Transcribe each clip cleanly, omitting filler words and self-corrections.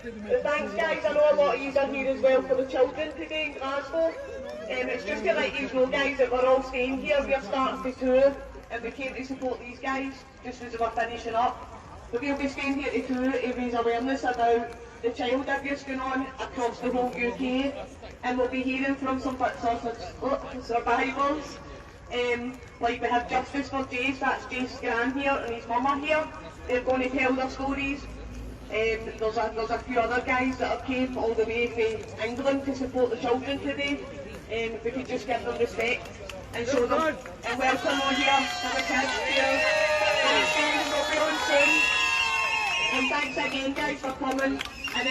Thanks guys, I know a lot of you are here as well for the children today in Glasgow. It's just to let you know guys that we're all staying here, we're starting to tour and we came to support these guys just as we're finishing up. But we'll be staying here to tour to raise awareness about the child abuse going on across the whole UK, and we'll be hearing from some survivors. Like we have Justice for Jace, that's Jace's gran here and his mama here. They're going to tell their stories. There's a few other guys that have came all the way from England to support the children today. If we could just give them respect and show them and welcome them here for the kids here. And thanks again guys for coming, and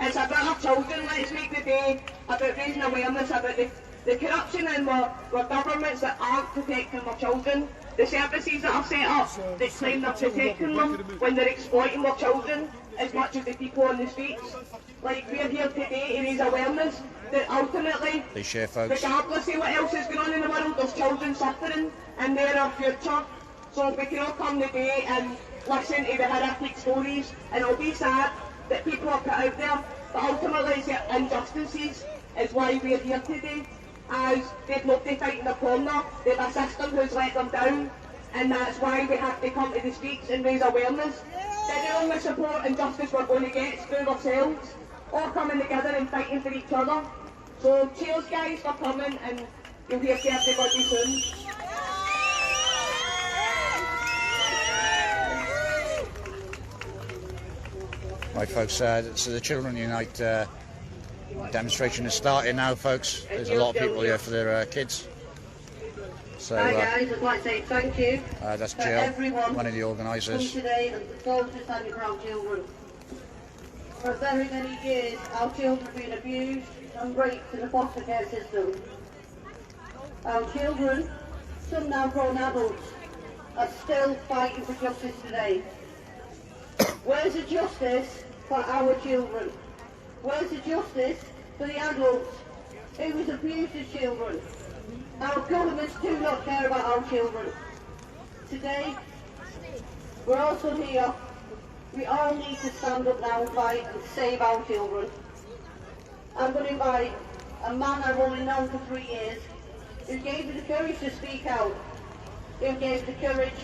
it's about our children. Let's make the day about raising awareness about the corruption in our governments that aren't protecting our children, the services that are set up that claim they're protecting them when they're exploiting their children as much as the people on the streets. Like we're here today to raise awareness that ultimately, regardless of what else is going on in the world, there's children suffering and they're our future. So if we can all come today and listen to the horrific stories, and it'll be sad that people are put out there, but ultimately it's the injustices is why we're here today, as they've nobody fighting the corner, they've a system who's let them down, and that's why we have to come to the streets and raise awareness. The only support and justice we're going to get is through ourselves, all coming together and fighting for each other. So cheers guys for coming, and you'll hear from everybody soon. Right folks, so the Children Unite demonstration is starting now folks. There's a lot of people here for their kids. So, hi guys, I'd like to say thank you that's for Jill, everyone one of the organisers. today and so to stand for our children. For very many years our children have been abused and raped in the foster care system. Our children, some now grown adults, are still fighting for justice today. Where's the justice for our children? Where's the justice for the adults who was abused as children? Our governments do not care about our children. Today, we're also here. We all need to stand up now and fight and save our children. I'm going to invite a man I've only known for 3 years who gave me the courage to speak out, who gave the courage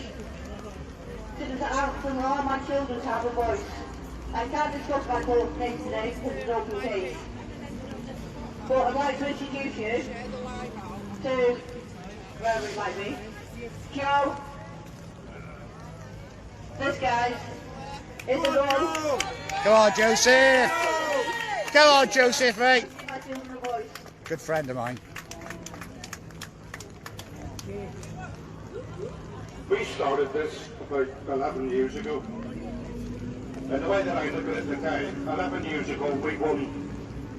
to allow my children to have a voice. I can't discuss my court case today because it's an open case. But I'd like to introduce you to wherever it might be. Joe. This guy is the one. Come on Joseph! Come on Joseph mate! My children a voice. Good friend of mine. We started this about 11 years ago. And the way that I look at it today, 11 years ago we won,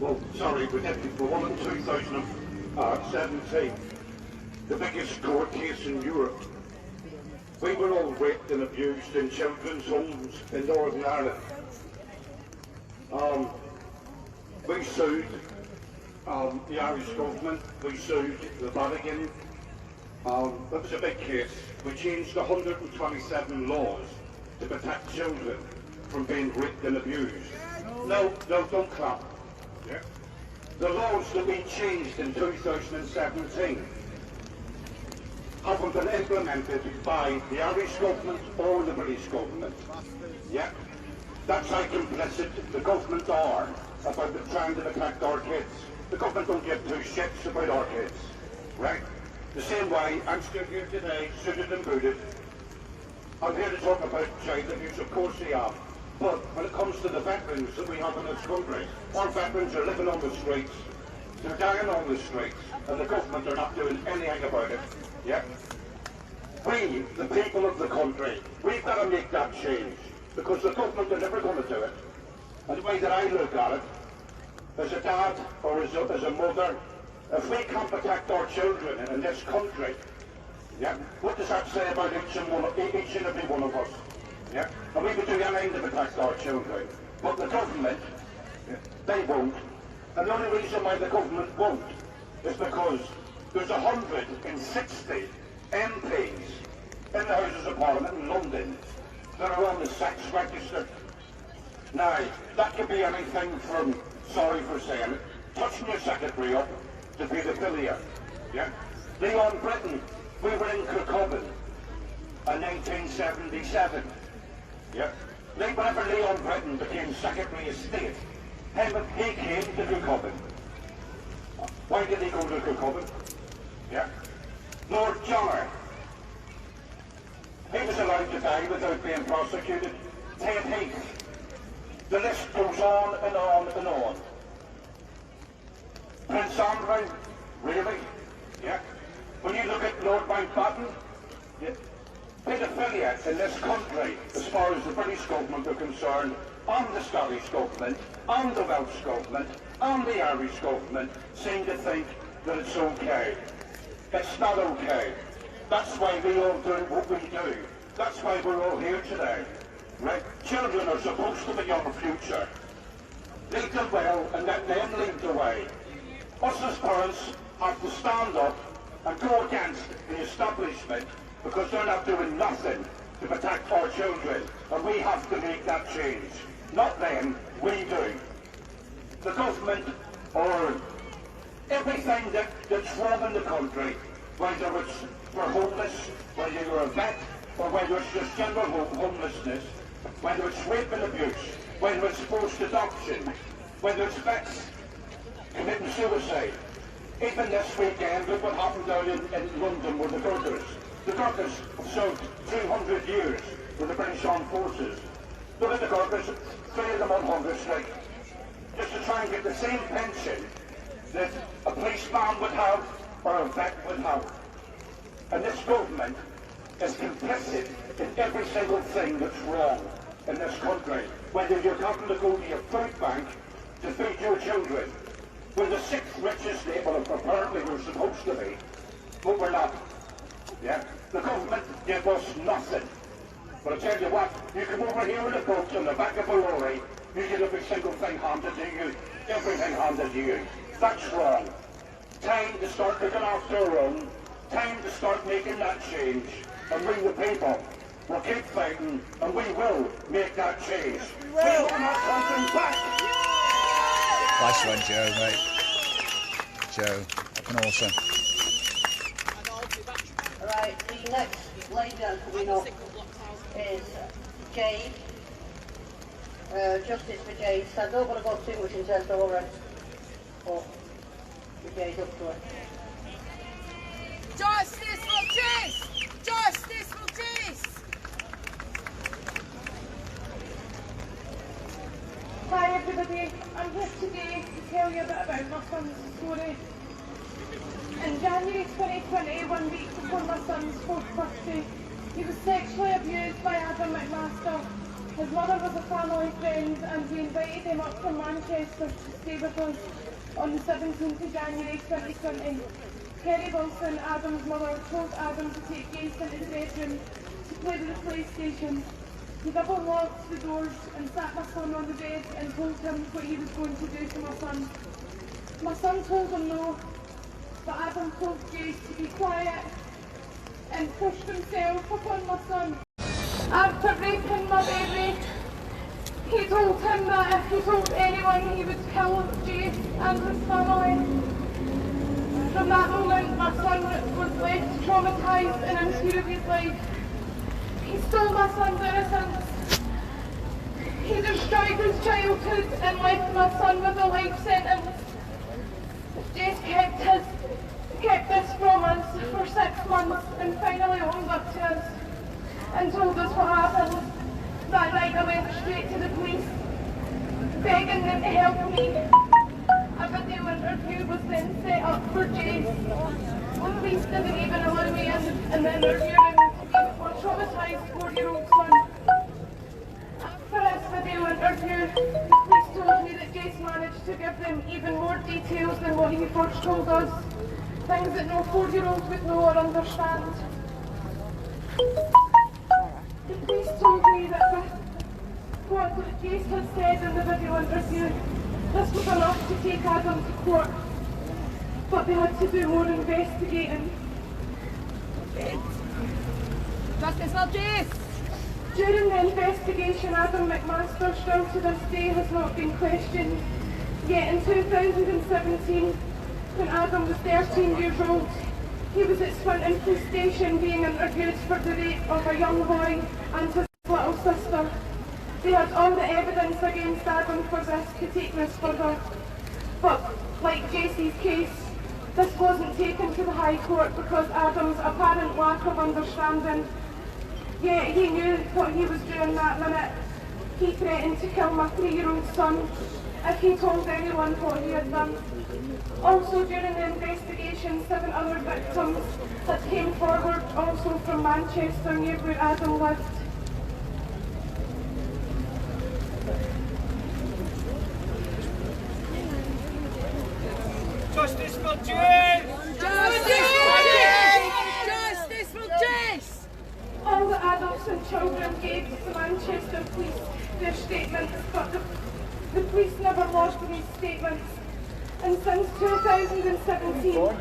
well, sorry, we didn't, we won in 2017, the biggest court case in Europe. We were all raped and abused in children's homes in Northern Ireland. We sued the Irish government, we sued the Vatican. That was a big case. We changed 127 laws to protect children from being raped and abused. No, don't clap. Yeah. The laws that we changed in 2017 haven't been implemented by the Irish government or the British government. Yeah. That's how complicit the government are about trying to protect our kids. The government don't give two shits about our kids. Right? The same way I'm still here today, suited and booted. I'm here to talk about child abuse, of course they have. But when it comes to the veterans that we have in this country, our veterans are living on the streets, they're dying on the streets, and the government are not doing anything about it. Yeah? We, the people of the country, we've got to make that change, because the government are never going to do it. And the way that I look at it, as a dad or as a mother, if we can't protect our children in this country, yeah, what does that say about each and every one of us? Yeah? And we can do anything to protect our children. But the government, they won't. And the only reason why the government won't is because there's 160 MPs in the Houses of Parliament in London that are on the sex register. 160 MPs. Now, that could be anything from, sorry for saying it, touching your secretary up to paedophilia. Yeah? Leon Britton, we were in Kirkcaldy in 1977. Yeah? Whenever Leon Britton became Secretary of State, he came to Kirkcaldy. Why did he go to Kirkcaldy? Yeah? Lord John, he was allowed to die without being prosecuted. Ted Heath. The list goes on and on and on. Prince Andrew, really? Yeah? When you look at Lord Mountbatten, yeah? Paedophilia in this country, as far as the British government are concerned, and the Scottish government, and the Welsh government, and the Irish government, seem to think that it's okay. It's not okay. That's why we all do what we do. That's why we're all here today. Right? Children are supposed to be our future. Lead them well and let them lead the way. Us as parents have to stand up and go against the establishment because they're not doing nothing to protect our children. And we have to make that change. Not them, we do. The government or everything that's wrong in the country, whether it's for homeless, whether you're a vet, or whether it's just general homelessness, whether it's rape and abuse, whether it's forced adoption, whether it's vets committing suicide. Even this weekend, look what happened down in London with the Quarriers. The Quarriers served 200 years with the British Armed Forces. Look at the Quarriers, 3 of them on hunger strike, just to try and get the same pension that a policeman would have or a vet would have. And this government is complicit in every single thing that's wrong in this country. Whether you're having to go to your food bank to feed your children, we're the 6th richest nation, apparently we're supposed to be, but we're not. Yeah? The government gave us nothing. But I tell you what, you come over here in a boat on the back of a lorry, you get every single thing handed to you, everything handed to you. That's wrong. Time to start looking after our own, time to start making that change, and we the people will keep fighting, and we will make that change. We will not something back. Nice one, Joe, mate. Joe, fucking awesome. Right, the next lady that's coming up is Jace. Justice for Jace. I don't want to go too much into her over it, but Jace up to it. Justice for Jace! Justice for Jace! Hi everybody, I'm here today to tell you a bit about my son's story. In January 2020, 1 week before my son's 4th birthday, he was sexually abused by Adam McMaster. His mother was a family friend and we invited him up from Manchester to stay with us on the 17th of January 2020. Kerry Wilson, Adam's mother, told Adam to take Jace into the bedroom to play with the PlayStation. He double locked the doors and sat my son on the bed and told him what he was going to do to my son. My son told him no, but Adam told Jace to be quiet and pushed himself upon my son. After raping my baby, he told him that if he told anyone he would kill Jace and his family. From that moment, my son was left traumatised and infuriated life. He stole my son's innocence. He destroyed his childhood and left my son with a life sentence. Jace kept this from us for 6 months and finally owned up to us and told us what happened. That night I went straight to the police, begging them to help me. A video interview was then set up for Jace. The police didn't even allow me in the interview room to meet my traumatised 4-year-old son. For this video interview, the police told me that Jace managed to give them even more details than what he first told us. Things that no 4-year-old would know or understand. The police told me that with what Jace had said in the video interview, this was enough to take Adam to court, but they had to do more investigating. Justice for Jace! During the investigation, Adam McMaster still to this day has not been questioned. Yet in 2017, when Adam was 13 years old, he was at Swinton Police Station being interviewed for the rape of a young boy and his little sister. They had all the evidence against Adam for this to take this further. But, like Jace's case, this wasn't taken to the High Court because Adam's apparent lack of understanding. Yet he knew what he was doing that minute. He threatened to kill my 3-year-old son if he told anyone what he had done. Also during the investigation, 7 other victims had came forward, also from Manchester, near where Adam lived. Justice for Jace! Justice for Jace! Justice for Jace! All the adults and children gave the Manchester police their statements, but the police never lost these statements. And since 2017,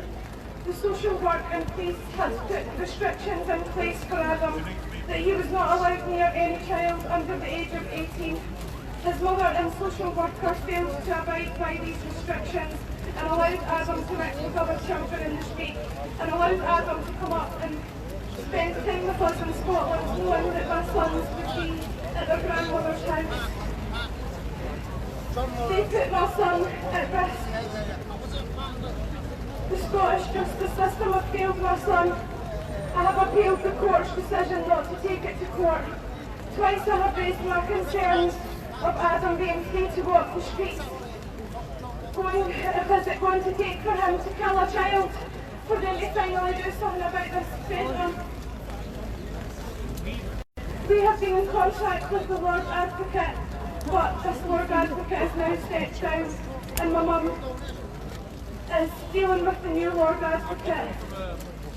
the social work and police has put restrictions in place for Adam, that he was not allowed near any child under the age of 18. His mother and social worker failed to abide by these restrictions and allowed Adam to mix with other children in the street, and allowed Adam to come up and spend time with us in Scotland, knowing that my sons would be at their grandmother's house. They put my son at risk. The Scottish justice system have failed my son. I have appealed the court's decision not to take it to court. Twice I have raised my concerns of Adam being free to walk the streets. Is it going to take for him to kill a child for them to finally do something about this bedroom? We have been in contact with the Lord Advocate, but this Lord Advocate is now stepped down, and my mum is dealing with the new Lord Advocate.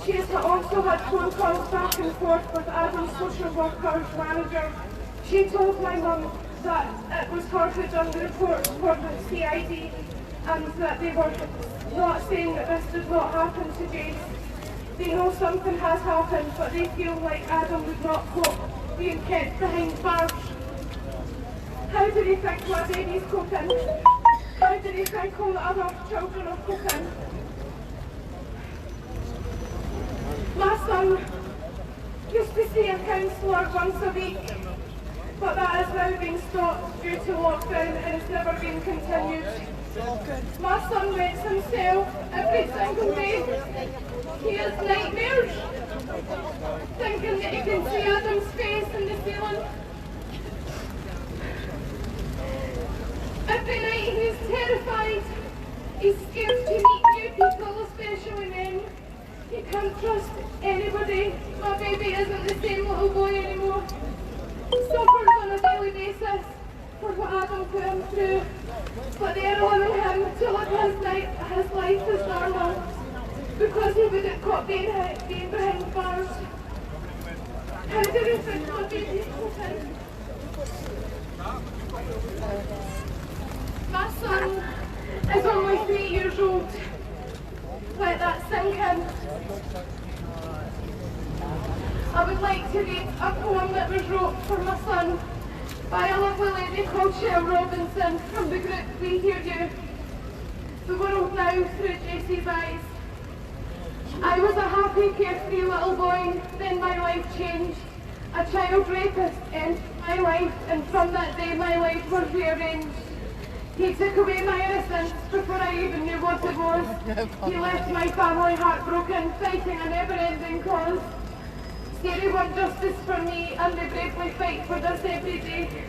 She has also had phone calls back and forth with Adam's social worker's manager. She told my mum that it was her who done the report for the CID, and that they were not saying that this did not happen to Jace. They know something has happened, but they feel like Adam would not cope being kept behind bars. How do they think my baby's coping? How do they think all the other children are coping? My son used to see a counsellor once a week, but that has now been stopped due to lockdown and it's never been continued. My son wets himself every single day. He has nightmares, thinking that he can see Adam's face in the ceiling. Every night he's terrified. He's scared to meet new people, especially men. He can't trust anybody. My baby isn't the same little boy anymore. He suffers on a daily basis for what Adam put him through, but they are allowing him to live his life as normal because he wouldn't caught being behind bars. How do we think my baby's coping? My son is only 3 years old. Let that sink in. I would like to read a poem that was wrote for my son by a lovely lady called Shell Robinson from the group We Hear You. The world now through Jace's eyes. I was a happy, carefree little boy, then my life changed. A child rapist entered my life, and from that day my life was rearranged. He took away my innocence before I even knew what it was. He left my family heartbroken, fighting a never-ending cause. Scary word justice for me, and they bravely fight for this every day.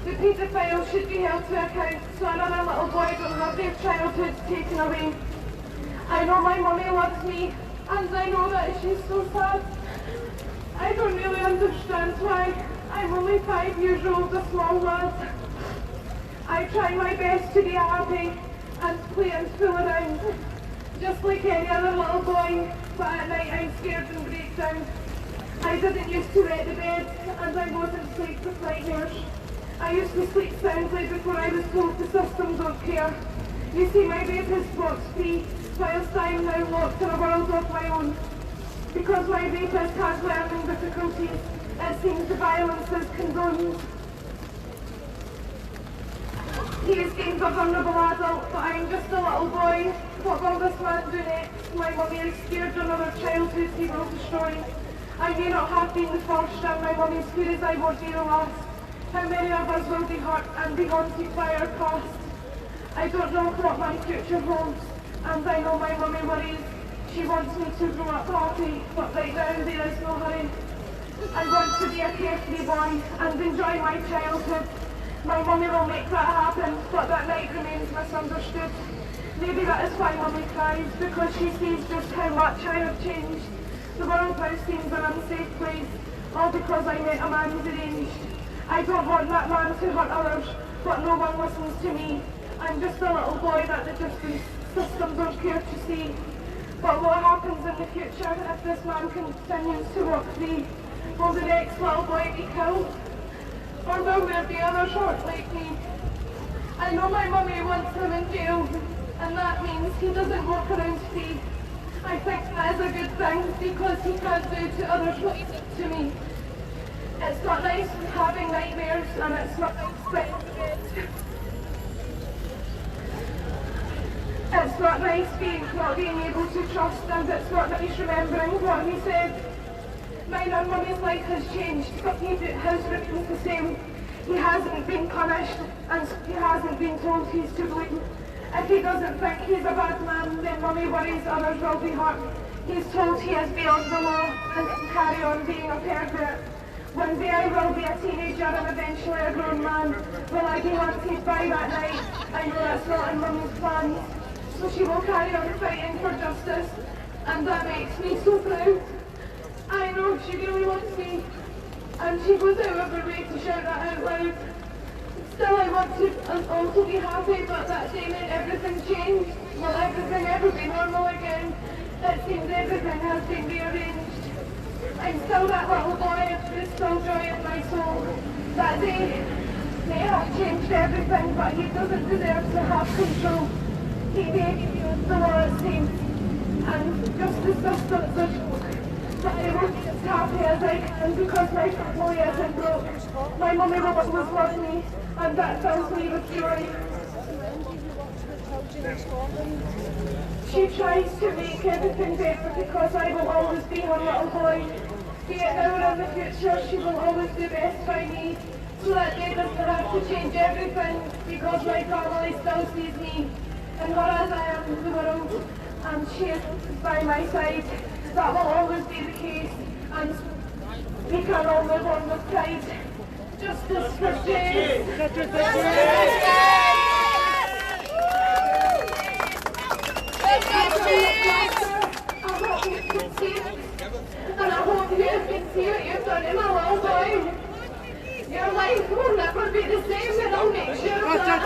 The paedophile should be held to account so another little boy don't have their childhood taken away. I know my mummy loves me, and I know that she's so sad. I don't really understand why. I'm only 5 years old, a small lad. I try my best to be happy and play and fool around, just like any other little boy, but at night I'm scared and break down. I didn't used to wet the bed, and I wasn't plagued with nightmares. I used to sleep soundly before I was told the system don't care. You see, my rapist walks free, whilst I am now locked in a world of my own. Because my rapist has learning difficulties, it seems the violence violence is condoned. He is deemed a vulnerable adult, but I'm just a little boy. What will this man do next? My mummy is scared another childhood he will destroy. I may not have been the first, and my mummy's fear is I won't be the last. How many of us will be hurt and be haunted by our past? I don't know what my future holds, and I know my mummy worries. She wants me to grow up happy, but right now there is no hurry. I want to be a carefree boy and enjoy my childhood. My mummy will make that happen, but that night remains misunderstood. Maybe that is why mummy cries, because she sees just how much I have changed. The world now seems an unsafe place, all because I met a man who's arranged. I don't want that man to hurt others, but no one listens to me. I'm just a little boy that the justice system don't care to see. But what happens in the future if this man continues to walk free? Will the next little boy be killed? Or will there be others hurt like me? I know my mummy wants him in jail, and that means he doesn't walk around free. I think that is a good thing, because he can't do to others what he did to me. It's not nice having nightmares, and it's not nice staying in bed. It's not nice not being able to trust, and it's not nice remembering what he said. Mine and mummy's life has changed, but his remains the same. He hasn't been punished, and he hasn't been told he's to blame. If he doesn't think he's a bad man, then mummy worries others will be hurt. He's told he is beyond the law and can carry on being a pervert. One day I will be a teenager and eventually a grown man. Will I be haunted by that night? I know that's not in mummy's plans. So she will carry on fighting for justice, and that makes me so proud. I know she really wants me, and she goes out of her way to shout that out loud. Still, I want to also be happy, but that day meant everything changed. Will everything ever be normal again? It seems everything has been rearranged. I'm still that little boy, there's still joy in my soul. That day may have changed everything, but he doesn't deserve to have control. He may be beyond the law, it seems, and justice system's a joke. But I will be as happy as I can because my family isn't broke. My mummy will always love me, and that fills me with joy. She tries to make everything better because I will always be her little boy. Be it now or in the future, she will always do best by me. So that day doesn't have to change everything because my family still sees me and her as I am in the world, and she is by my side. That will always be the case, and we can all live on with pride. Justice for Jace! Justice for Jace! I hope you can see it, and I hope you can see what you've done in a little boy. Your life will never be the same, and I'll make sure of that.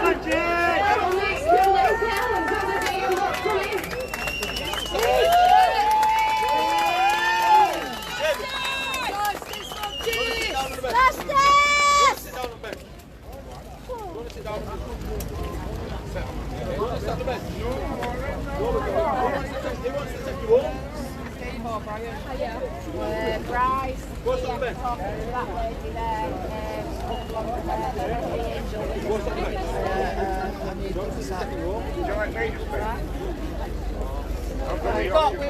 I'll make your life hell until the day you look away. Rhys, what's on the bed? That lady there. What's on the bed?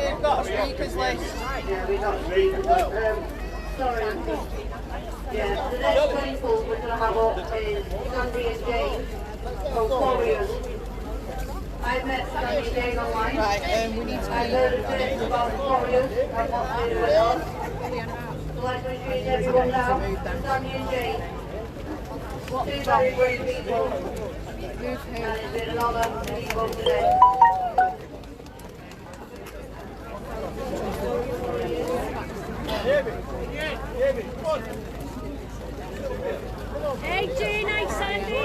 We've got a speakers list. Yeah, we got speakers list. Sorry. Yeah, the next 24 we're going to have up is Sandy and Jane from Quarriers. I've met Sandy and Jane online. Right, we need to I've heard a bit about Quarriers and what they do with us. So let's introduce everyone now. Sandy and Jane. Two very great people. And it's been an honour to meet both today. Hey Jane, hey Sandy.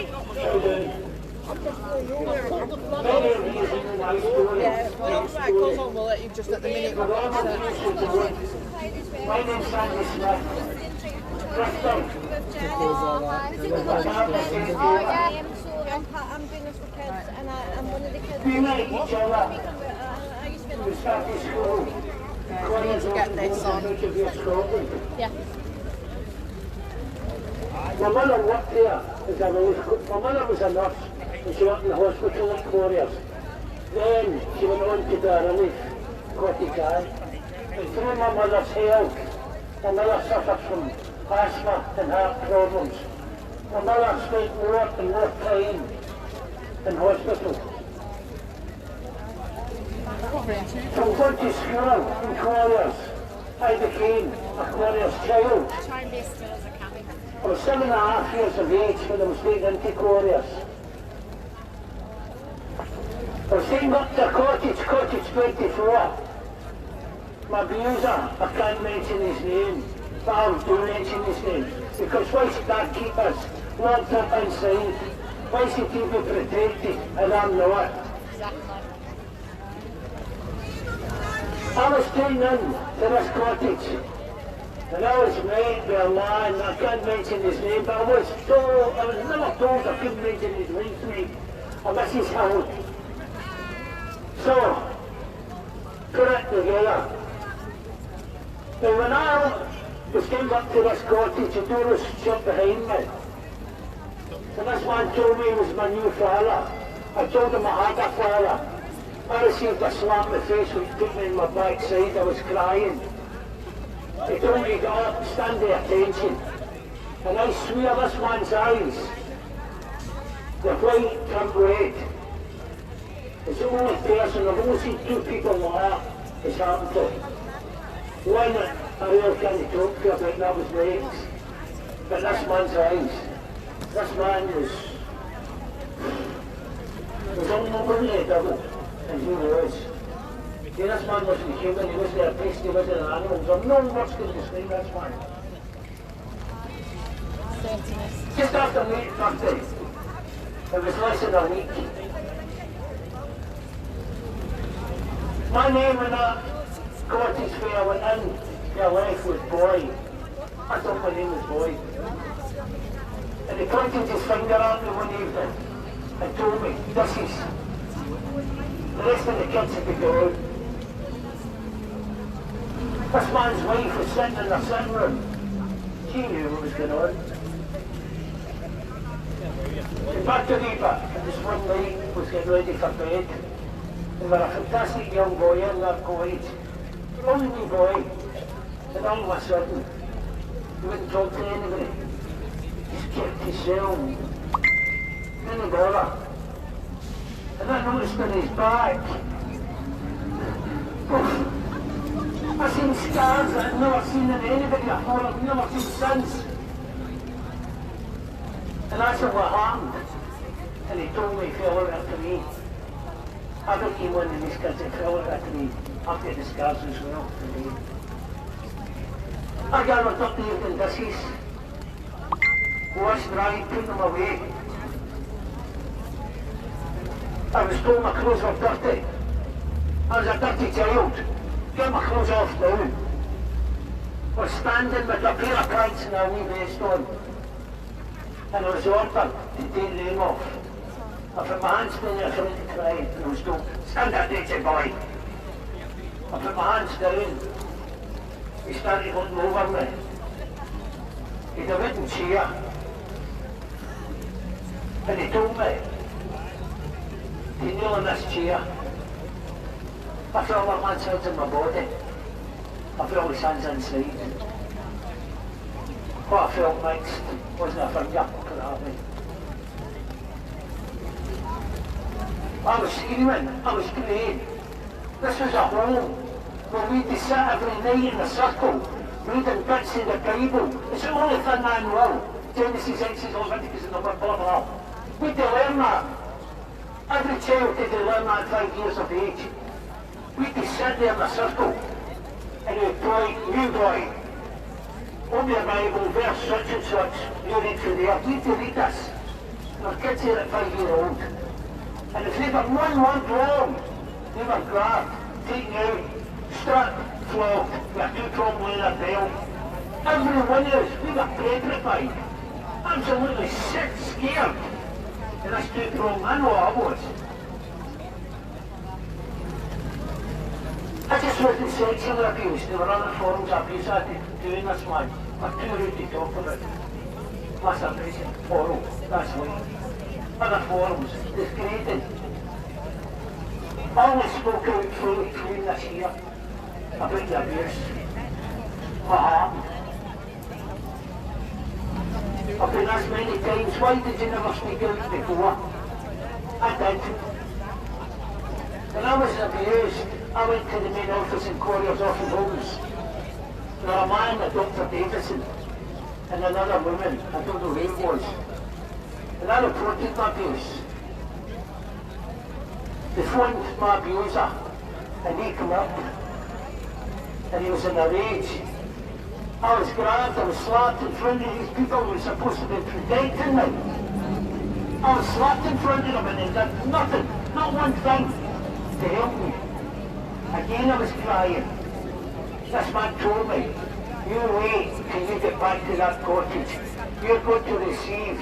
Yeah, when that goes on, we'll let you just at the minute. My name's Sandy Smith. I'm doing this for kids, and I'm one of the kids. We met each other. I used to be We started school. We need to get this on. Yeah. My mother worked there as a relief. My mother was a nurse and she worked in the hospital at Quarriers. Then she went on to do a relief cottage eye. And through my mother's health, my mother suffered from asthma and heart problems. My mother spent more and more time in hospital. From going to school in Quarriers, I became a Quarriers child. I was 7.5 years of age when I was taken into Quarriers. I was taken up to a cottage 24. My abuser, I can't mention his name, but I do mention his name, because why should that keep us locked up inside? Why should he be protected and I'm not? I was taken in to this cottage, and I was met by a man, I can't mention his name, but I was never told I couldn't mention his wife's name, a Mrs. Hill. So, put it together. And when I was came up to this cottage, the door was shut behind me. And this man told me he was my new father. I told him I had a father. I received a slap in the face which put me in my backside. I was crying. He told me to get up, stand to attention. And I swear this man's eyes, the white turned red. It's the only person, I've only seen 2 people like that it's happened to. One that I really can't talk to about, that was Rhys. But this man's eyes, this man was unbelievable devil, and he was. See, this man wasn't human, he wasn't a beast, he wasn't an animal. There's no words to describe this man. Just after my 8th birthday, it was less than a week. My name in that cottage where I went in to a life was Boy. I thought my name was Boy. And he pointed his finger at me one evening and told me, this is, the rest of the kids had to go out. This man's wife was sitting in the sitting room. She knew what was going on. And back to Reba, and this one night was getting ready for bed. And there was a fantastic young boy in that cottage. Only wee boy. And all of a sudden, he wouldn't talk to anybody. He's kept himself. Didn't bother. And I noticed on his back, I seen scars that I'd never seen in anybody before, I've never seen since. And I said, what happened? And he told me he fell out after me. I became one of these kids that fell out after me. I've got the scars as well today. I gathered up the evening dishes, washed dry, put them away. I was told my clothes were dirty. I was a dirty child. Get my clothes off now. I was standing with a pair of pants and a wee vest on. And I was ordered to take them off. I put my hands down there trying to cry and I was told, stand up, dirty boy. I put my hands down. He started looking over me. He had a wooden chair. And he told me to kneel in this chair. I felt that man's hands in my body. I felt his hands inside. What I felt mixed wasn't a finger, put it that way. I was screaming, I was praying. This was a home where we'd sit every night in a circle, reading bits of the Bible. It's the only thing I know. Genesis, Exodus, Leviticus, and blah, blah, blah. We'd learn that. Every child did learn that at 5 years of age. We'd be sitting there in a circle, and you'd boy, you boy, open your Bible, verse such and such, you read through there. We'd read this. And our kids here at 5-year-old. And if they were one word wrong, they were grabbed, taken out, stripped, flogged, with a 2-prong leather belt. Every one of us, we were petrified. Absolutely sick, scared. And this 2-prong, I know I was. I just wasn't sexually abused. There were other forms of abuse I had to do in this one. I'm too rude to talk about. masturbation forum, that's right. Other forums, discredited. I only spoke out fully clean this year about the abuse. What happened? I've been asked many times, why did you never speak out before? I did. When I was abused, I went to the main office in Quarriers Orphan Homes. There was a man, a Dr. Davison, and another woman, I don't know who it was. And I reported my abuse. They phoned my abuser, and he came up, and he was in a rage. I was grabbed, I was slapped in front of these people who were supposed to be protecting me. I was slapped in front of them and they did nothing, not one thing, to help me. Again I was crying. This man told me, you wait till you get back to that cottage. You're going to receive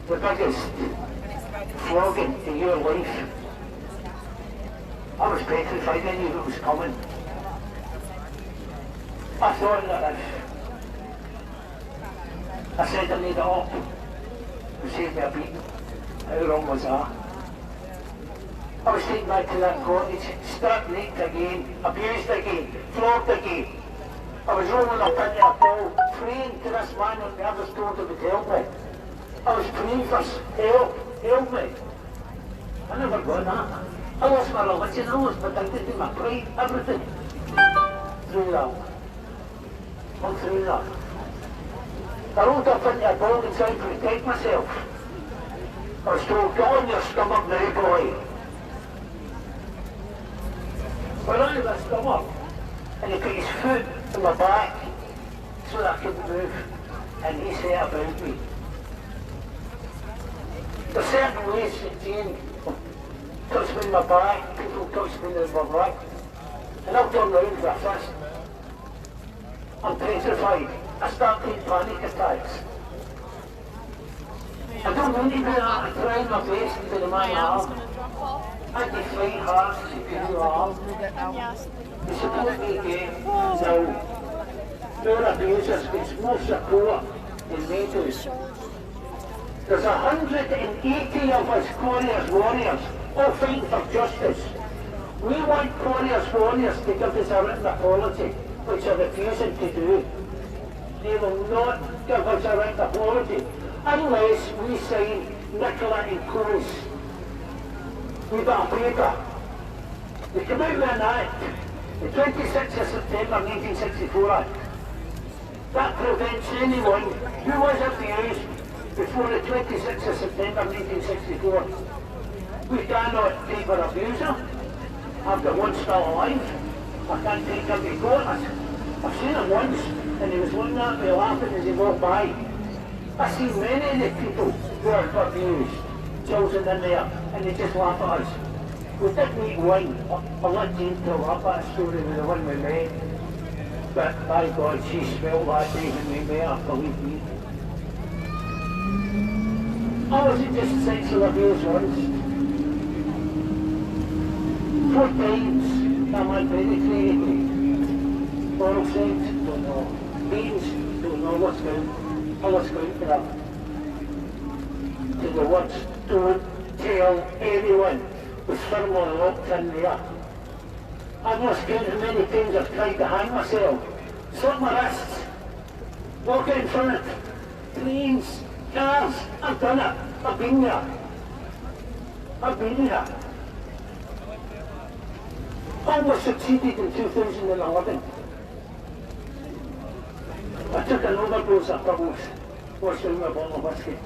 the biggest flogging in your life. I was petrified, I knew it was coming. I thought that I said I made it up to save me a beating. How wrong was that? I was taken back to that cottage, stripped naked again, abused again, flogged again. I was rolling up into a ball, praying to this man on the other store that would help me. I was praying for help me. I never got that. I lost my religion, I lost my dignity, my pride, everything. Through that. I'm through that. I rolled up into a ball and tried to protect myself. I was told, go on your stomach now, boy. I ran to my stomach and he put his foot in my back so that I couldn't move, and he set about me. There's certain ways that Jane touched me in my back, people touched me in my back, and I'll turn round with a fist. I'm petrified. I start taking panic attacks. I don't mean to do that. I try my best to the man arm. I defy hearts to do arm. They support me again. Now, our abusers gets more support than they do. There's 180 of us Quarriers warriors all fighting for justice. We want Quarriers warriors to give us a written apology, which they're refusing to do. They will not give us a written apology unless we sign Nicola and Co's. We've got a paper. They came out with an act, the 26th of September 1964 Act. That prevents anyone who was abused before the 26th of September 1964. We cannot take our abuser. I've got one still alive. I can't take him to court. I've seen him once, and he was looking at me laughing as he walked by. I've seen many of the people who are abused, children in there, and they just laugh at us. We did meet one. I'll let Jane tell up that story with the one we met. But by God, she smelled that day when we met her, believe me. I wasn't just sexually abused once. 4 times. Am I penetrated? Oral sex? Don't know. Beatings? Don't know what's going on. I was going for that. To the words, don't tell anyone. Was firmly locked in there. I've lost count how many times I've tried to hang myself. Slit my wrists. Walk out in front of trains, cars. I've done it. I've been there. I've been there. Almost succeeded in 2011. I took an overdose of bubbles, washed down with a bottle of whiskey.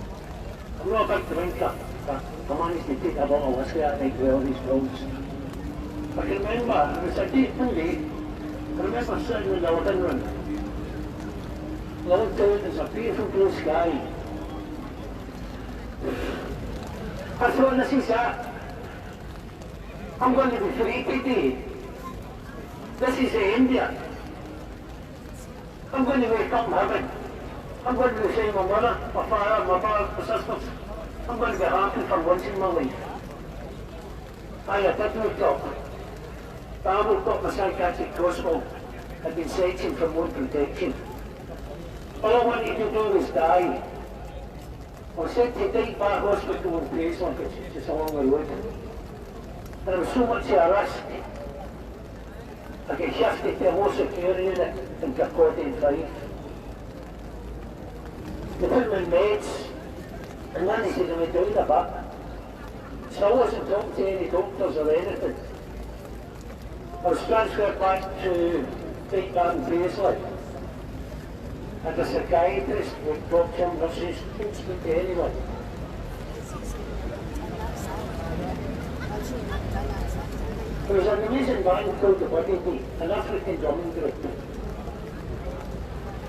I'm not a big drinker, but I managed to take a bottle of whiskey at night with all these pills. I can remember, it was a date one day, I remember sitting in the living room. Looked out, there's a beautiful blue sky. I thought, this is it. I'm going to be free today. This is the end here. I'm going to wake up in heaven. I'm going to be saying my mother, my father, my brother, my sisters. I'm going to be happy for once in my life. I did wake up. But I woke up my psychiatric hospital. I'd been searching for more protection. All I wanted to do was die. I was sent to Dyke Hospital in Paisley, which is just along the road. And there was so much of a risk. I got shifted to a more secure unit in Kirkcaldy and Fife. They put me in meds, and then they said they were doing a bit. So I wasn't talking to any doctors or anything. I was transferred back to Dyke and Paisley. And a psychiatrist would talk to him, nurses, couldn't speak to anyone. There was an amazing band called the Buddy Beat, an African drumming group.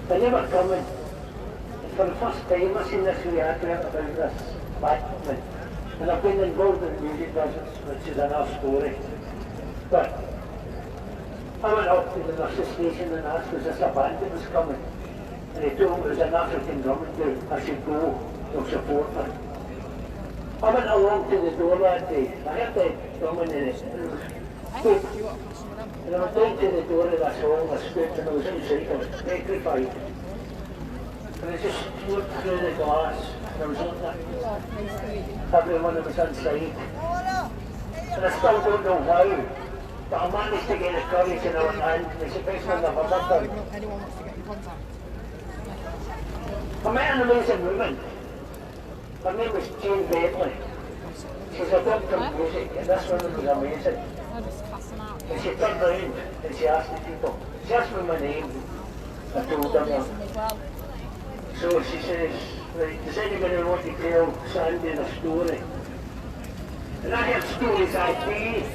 They never come in. And for the first time I seen this wee advert about this backman. And I've been involved in music business, which is another story. But I went up to the nurse's station and asked, was this a band that was coming? And they told me it was an African drumming group. I should go, they'll support me. I went along to the door that day. I heard the drumming in it. And it was good. And I went down to the door of that song, I stood, and I was inside, I was petrified. And I just looked through the glass, and I was looking at everyone that was inside. And I still don't know why, but I managed to get the courage in our hand, and it's the best one I've ever done. Anyone wants to get in contact? I met an amazing woman. Her name was Jane Bentley. She's a doctor of music, and this woman was amazing. And she turned around and she asked the people. She asked me my name. I told her that. So she says, right, does anybody want to tell Sandy a story? And I heard stories like these.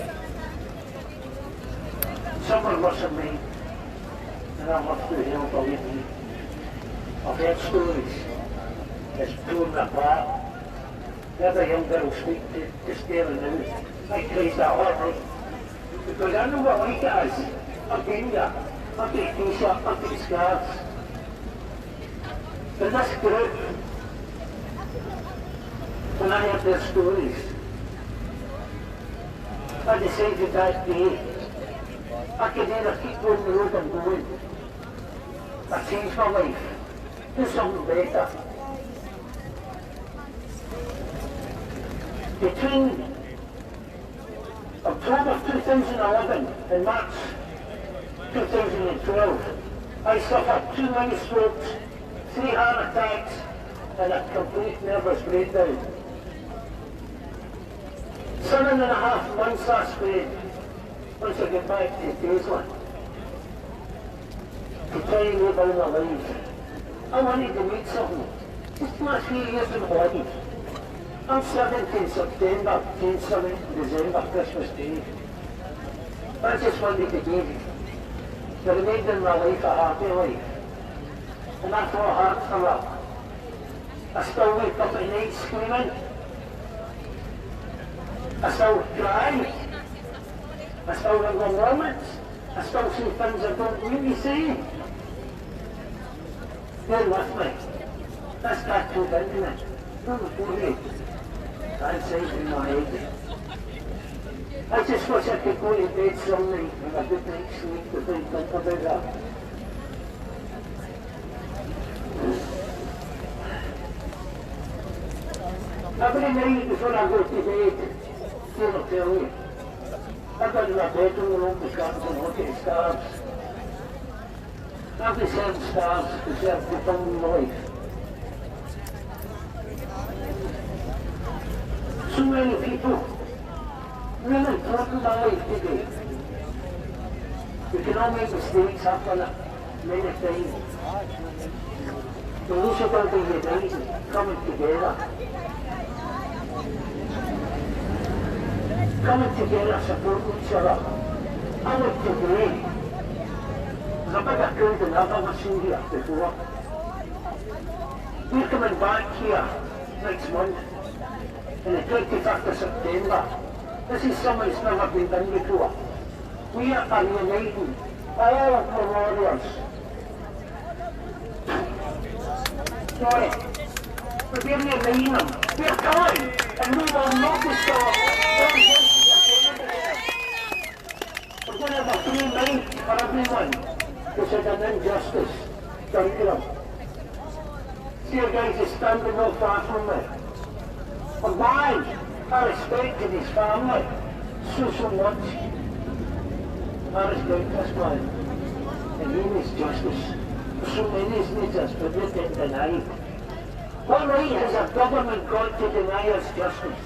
Some are worse than me. And I'm up to hell, believe me. I've heard stories that's torn me apart. There's a young girl speak to just there and now. I praise that heart, because I know what like it is. I've been there. I've got a t-shirt, I've got scarves. In this group, when I heard their stories, I decided that day I could either keep going the road I'm going, or change my life, do something better. Between October 2011 and March 2012, I suffered 2 mini strokes, 3 heart attacks, and a complete nervous breakdown. 7.5 months I spent once I get back to Paisley to try and live out my life. I wanted to make something. Just the last few years in body. I'm 7th in September, 7th December, Christmas Day. I just wanted to give the remainder of my life a happy life. And I fought hard for that. I still wake up at night screaming. I still cry. I still remember moments. I still say things I don't really say. Bear with me. That's tattooed into me. Not the forehead. That's inside in my head. I just wish I could go to bed some night with a good night's sleep without thinking about that. Every night before I go to bed, I'll tell you, I got in my bedroom and open the curtains and look at the stars. Every 7 stars deserve to come in my life. So many people really important my life today. We can all make mistakes, happen it many times. But we should all be united, coming together. Coming together, supporting each other. I look today. There's a bigger crowd than I've ever seen here before. We're coming back here next month, on the 25th of September. This is something that's never been done before. We are uniting all of the warriors. Sorry, we're uniting them. We're coming, and we will not be stopped. We're going to have a free night for everyone, because there's an injustice done to them. two guys are standing not far from me. And why? I respected his family so much. I respect this man. And he needs justice. So many needs us, but they get denied. What right has a government got to deny us justice?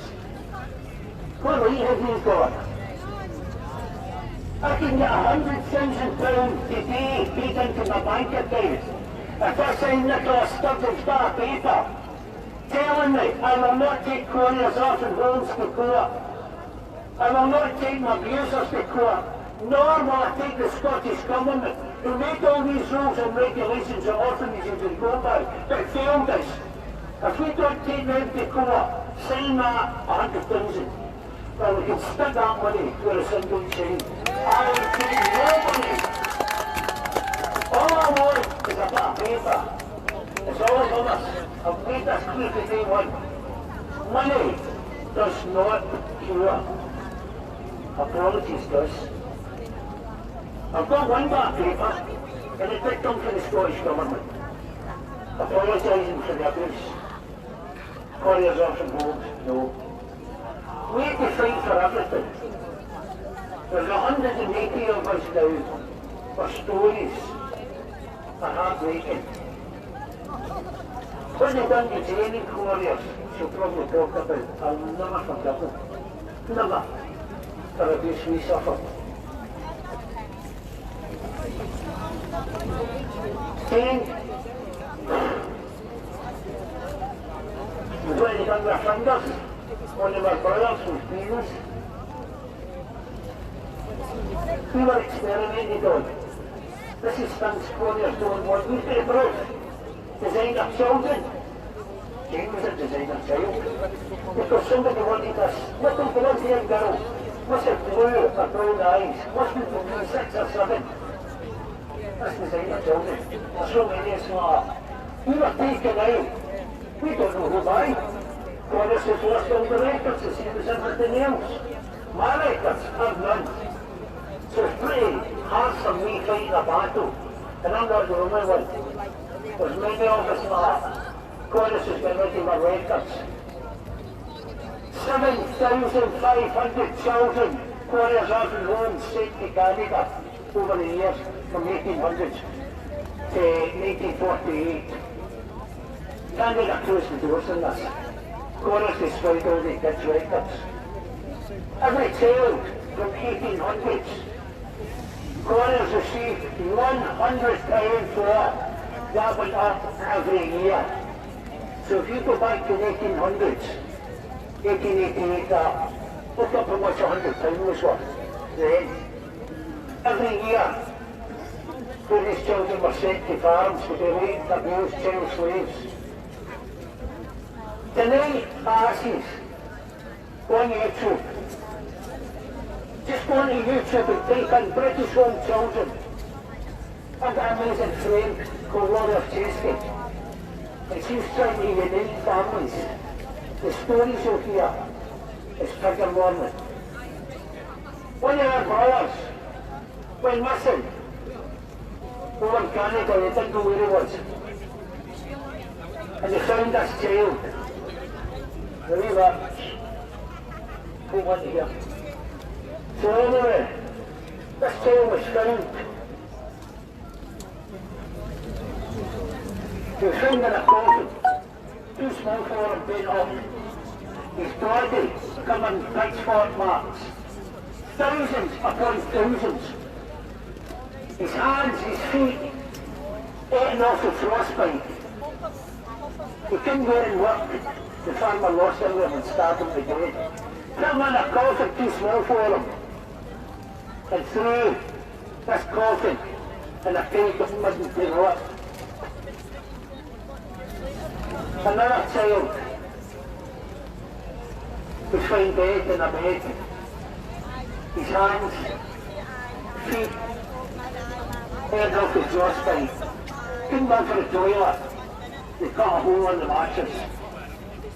What right have you got? I can get £100,000 today paid into my bank account if I sign Nicholas Sturgeon's bit of paper telling me I will not take Quarriers off and homes to court. I will not take my abusers to court, nor will I take the Scottish Government who made all these rules and regulations that orphanages would go by, but failed us. If we don't take them to court, sign that 100,000. Well, we can stick that money where it's in good chain. I will take nobody. All I want is a bit of paper. It's all of us. I've made this clear to day one. Money does not cure. Apologies does. I've got one bit of paper, and it did come from the Scottish Government, apologising for the abuse. Quarriers off and home, no. We have to fight for everything. There's 180 of us now. Our stories are heartbreaking. What they done to Jane in Quarriers, she'll probably talk about. I'll never forgive them. Never. For abuse we suffered. Jane, what they done with their fingers? One of our brothers was penis. We were experimented on. This is things Quarriers don't want. We've got a proof. Designer children. Jane was a designer child. Because somebody wanted us. Little Brazilian girl. Must have blue or brown eyes. Must have been 6 or 7. That's designer children. There's so many of us. We were taken out. We don't know who by. Quarriers has lost all the records as same as everything else. My records have none. So it's pretty hard for me fighting a battle. And I'm not the only one. There's many of us that Quarriers has been making my records. 7,500 children Quarriers orphan homes sent to Canada over the years from 1800 to 1948. Canada closed the doors on this. Quarriers destroyed all the kids' records. Every child from 1800s, Quarriers received £100 for that went up every year. So if you go back to the 1800s, 1888 that, look up how much £100 was worth then. Every year, when these children were sent to farms to be raped, abused, child slaves. Tonight, asses, go on YouTube. Just go on YouTube and type in British home children. I've got an amazing friend called Jace. And she's trying to unite families. The stories you'll hear is trigger warning. One of our brothers went missing over in Canada. They didn't know where he was. And they found this child. The wee rat. Go on here. So anyway, this child was found. He was found in a coffin. Too small for him, bent off. His body covered in pitchfork marks. Thousands upon thousands. His hands, his feet, eaten off with frostbite. He couldn't go and work. The farmer lost him and stabbed him to death. Put him in a coffin too small for him. And threw this coffin in a cake of mud and rot. Another child was found dead in a bed. His hands, feet, head off with frostbite. Couldn't run for the toilet. They cut a hole in the mattress.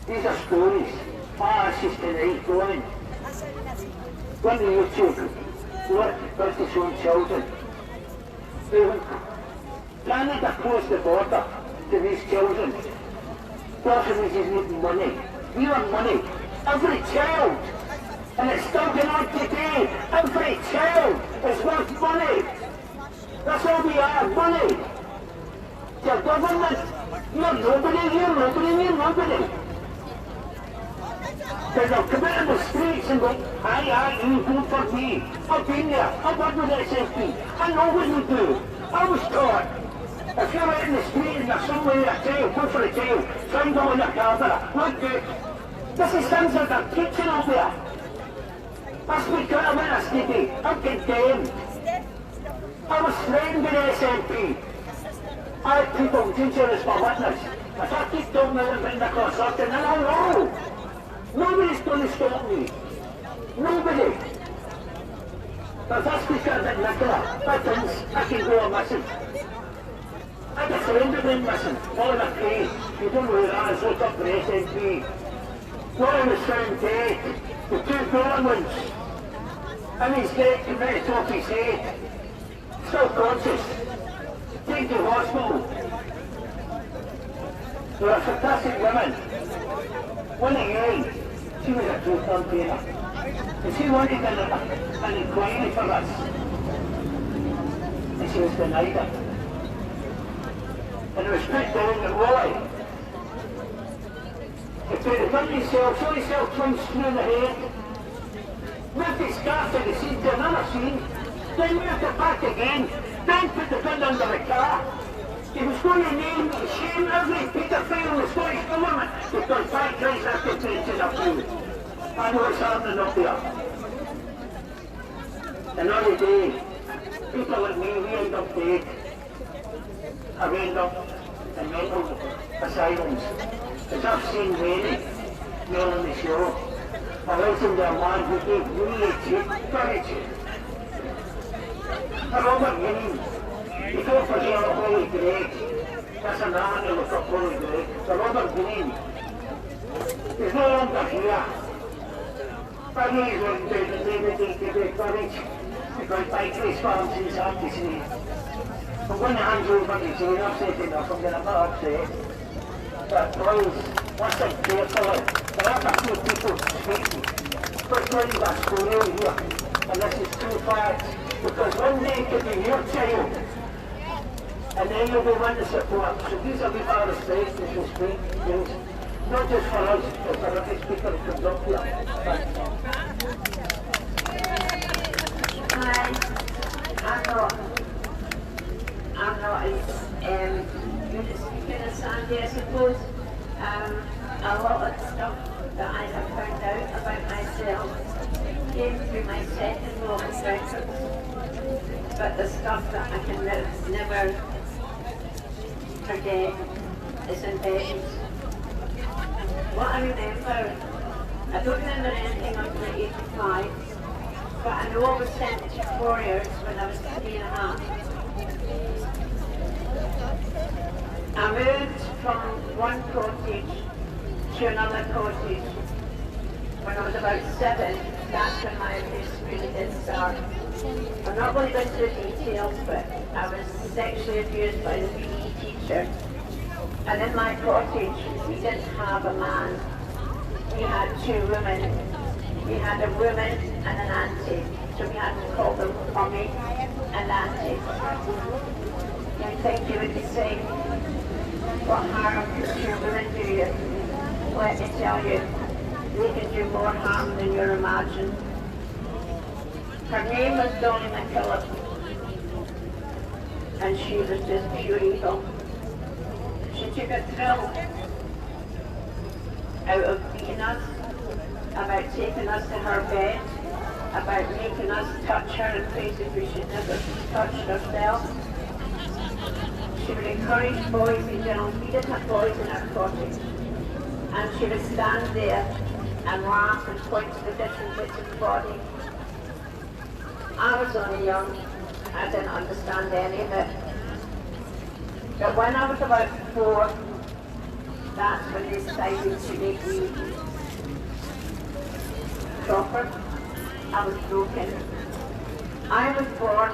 These are stories. Ashes tonight going. Go on to YouTube. Look, British home children. Canada closed the border to these children. orphanages need money. We want money. Every child, and it's still going on today, every child is worth money. That's all we are, money. Your government, you're nobody, you're nobody, you're nobody. Because they'll come out in the streets and go, aye, you vote for me. I've been there, I've worked with SFP. I know what you do. I was taught. If you're out in the street and there's somewhere a child, go for a child, try and go in a camera, not good. This is things that they're teaching up there. I speak out of witness today. I'm condemned. I was threatened with SNP. I had people teaching us for witness. If I keep talking about the construction, then I'll know. Nobody's going to stop me. Nobody. But if I speak out about Nicola, that means I can go on missing. I get surrendered in missing. All in a crane. You don't know who that is. Look up for SNP. One was found dead. The two golden ones. And he's dead to the top of his head. Still conscious. Taken to hospital. They were fantastic women. One again, she was a true campaigner. And she wanted an inquiry for us. And she was denied it. And it was put down that Wally. If they had done themselves, saw himself twins through the head, moved the scarf to the seat to another scene, then moved it back again, then put the gun under the car. He was going to name and shame every paedophile in the Scottish government because by Christ after pensions are free. I know it's happening up there. Another day, people like me, we end up dead. I end up in mental asylums. Because I've seen many men on the show. I listened to a man who gave me courage. Robert Green, he fought for the Holy Greg. That's a man who looked up Holy Greg. So Robert Green is no longer here. But he's one that they gave courage because by Grace Farms he's hard to see. But when the hands over the chain, I've said enough, I'm going to put upset. But boys, listen carefully. There are a few people speaking. But telling that story here, and this is true facts. Because one day it could be your child, and then you'll be one to support. So these are our respect and respect things, not just for us, but for every speaker who comes up here. Hi, I'm not as good at speaking as Sandy, I suppose. A lot of stuff that I have found out about myself came through my second Roman records. But the stuff that I can never forget is embedded. What I remember, I don't remember anything under 85, but I know I was sent to Quarriers when I was 3.5. I moved from one cottage to another cottage when I was about 7. That's when my abuse really did start. I'm not going to go into the details, but I was sexually abused by the PE teacher. And in my cottage, we didn't have a man. We had 2 women. We had a woman and an auntie. So we had to call them Mummy and Auntie. You think you would be saying, what harm could 2 women do you? Let me tell you, they can do more harm than you imagine. Her name was Dolly McKillop, and she was just pure evil. She took a thrill out of beating us, about taking us to her bed, about making us touch her in places we should never touch ourselves. She would encourage boys in general. We didn't have boys in our cottage. And she would stand there and laugh and point to the different bits of the body. I was only young, I didn't understand any of it. But when I was about 4, that's when they decided to make me proper. I was broken. I was born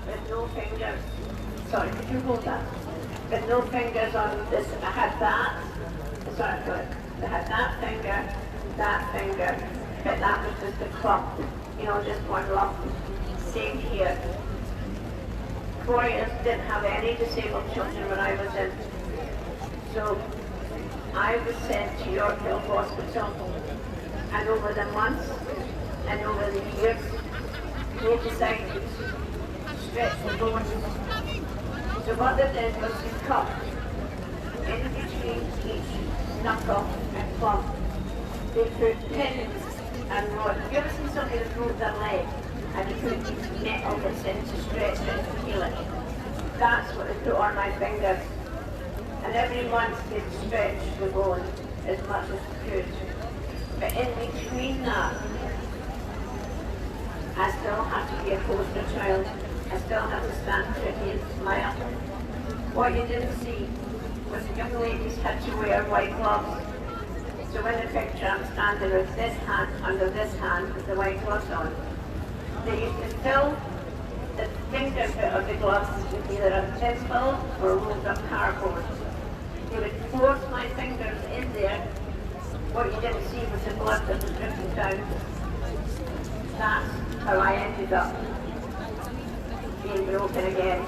with no fingers. Sorry, could you hold that? but no fingers on this. I had that, sorry, I had that finger, but that was just a clump, you know, just one lump. Same here. Quarriers didn't have any disabled children when I was in. So I was sent to Yorkville Hospital, and over the months and over the years, they decided to stretch the bones. So what they did was to cut in between each knuckle and thumb. They put pins and rods. Have you ever seen somebody that broke their leg and they put these metal bits in to stretch it and heal it? That's what they put on my fingers. And every month they'd stretch the bone as much as they could. But in between that, I still have to be a poster child. I still have to stand pretty and smile. What you didn't see was the young ladies had to wear white gloves. So in the picture I'm standing with this hand under this hand with the white gloves on. They used to fill the finger bit of the gloves with either a pencil or rolled up cardboard. They would force my fingers in there. What you didn't see was the blood that was dripping down. That's how I ended up being broken again.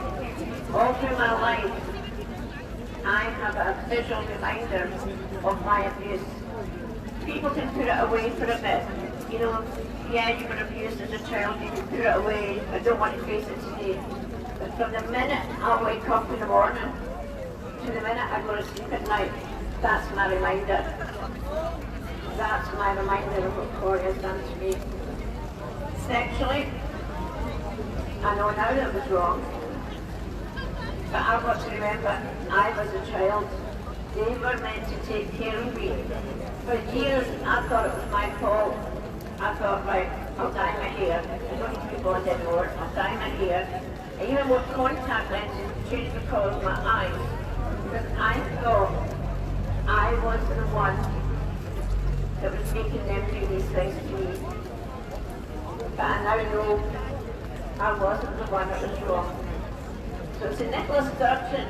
All through my life, I have a visual reminder of my abuse. People can put it away for a bit. You know, yeah, you were abused as a child, you can put it away. I don't want to face it today. But from the minute I wake up in the morning to the minute I go to sleep at night, that's my reminder. That's my reminder of what Corey has done to me. Sexually, I know now that was wrong. But I've got to remember, I was a child. They were meant to take care of me. For years, I thought it was my fault. I thought, right, I'll dye my hair. I don't need to be blonde anymore. I'll dye my hair. I even wore contact lenses to change the colour of my eyes. Because I thought I was the one that was making them do these things to me. But I now know I wasn't the one that was wrong. So to Nicholas Sturgeon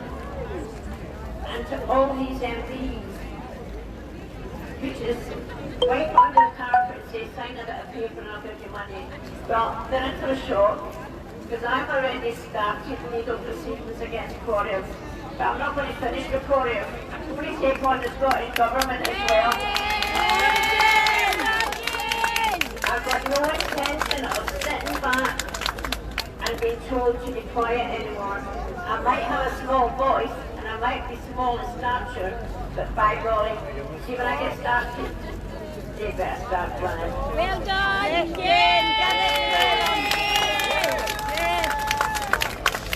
and to all these MPs, which is wipe under the carpet and say, sign a bit of paper and I'll give you money. Well, they're in for a shock, because I've already started legal proceedings against Quarriers. But I'm not going to finish with Quarriers. I'm going to take on the Scottish Government as well. I've got no intention of sitting back and being told to be quiet anymore. I might have a small voice and I might be small in stature, but by golly, see when I get started, they better start planning. Well done!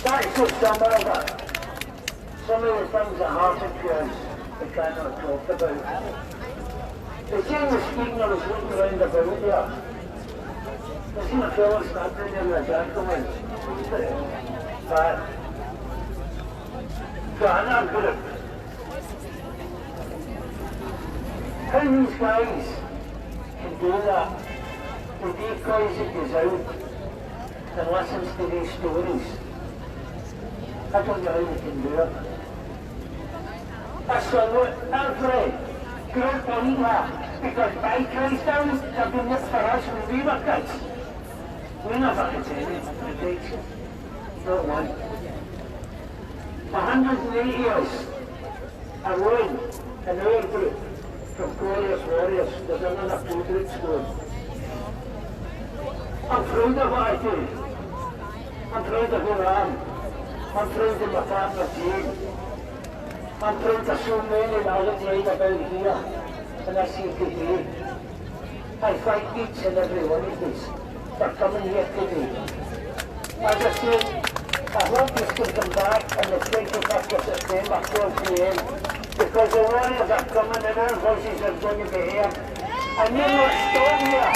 That's just some of it. Some of the things that happened to us we cannot talk about. The thing was speaking, I was looking around about there. I seen a fellow standing there with a gentleman. But I'm good. How these guys can do that? The decoys that goes out and listens to these stories. I don't know how they can do it. That's a very great believe that, because by Christ downs have been this for us when we were kids. We never had any protection. Not one. 180 years alone in our group from Quarriers Warriors, there's another 2 groups going. I'm proud of what I do. I'm proud of who I am. I'm proud of my partner Jane. I'm proud of so many that I look right about here and I see today. I thank each and every one of these for coming here today. As I said, I hope you can come back on the 25th of September, 12 p.m. because the Warriors are coming and our voices are going to be heard. And you're not stop here.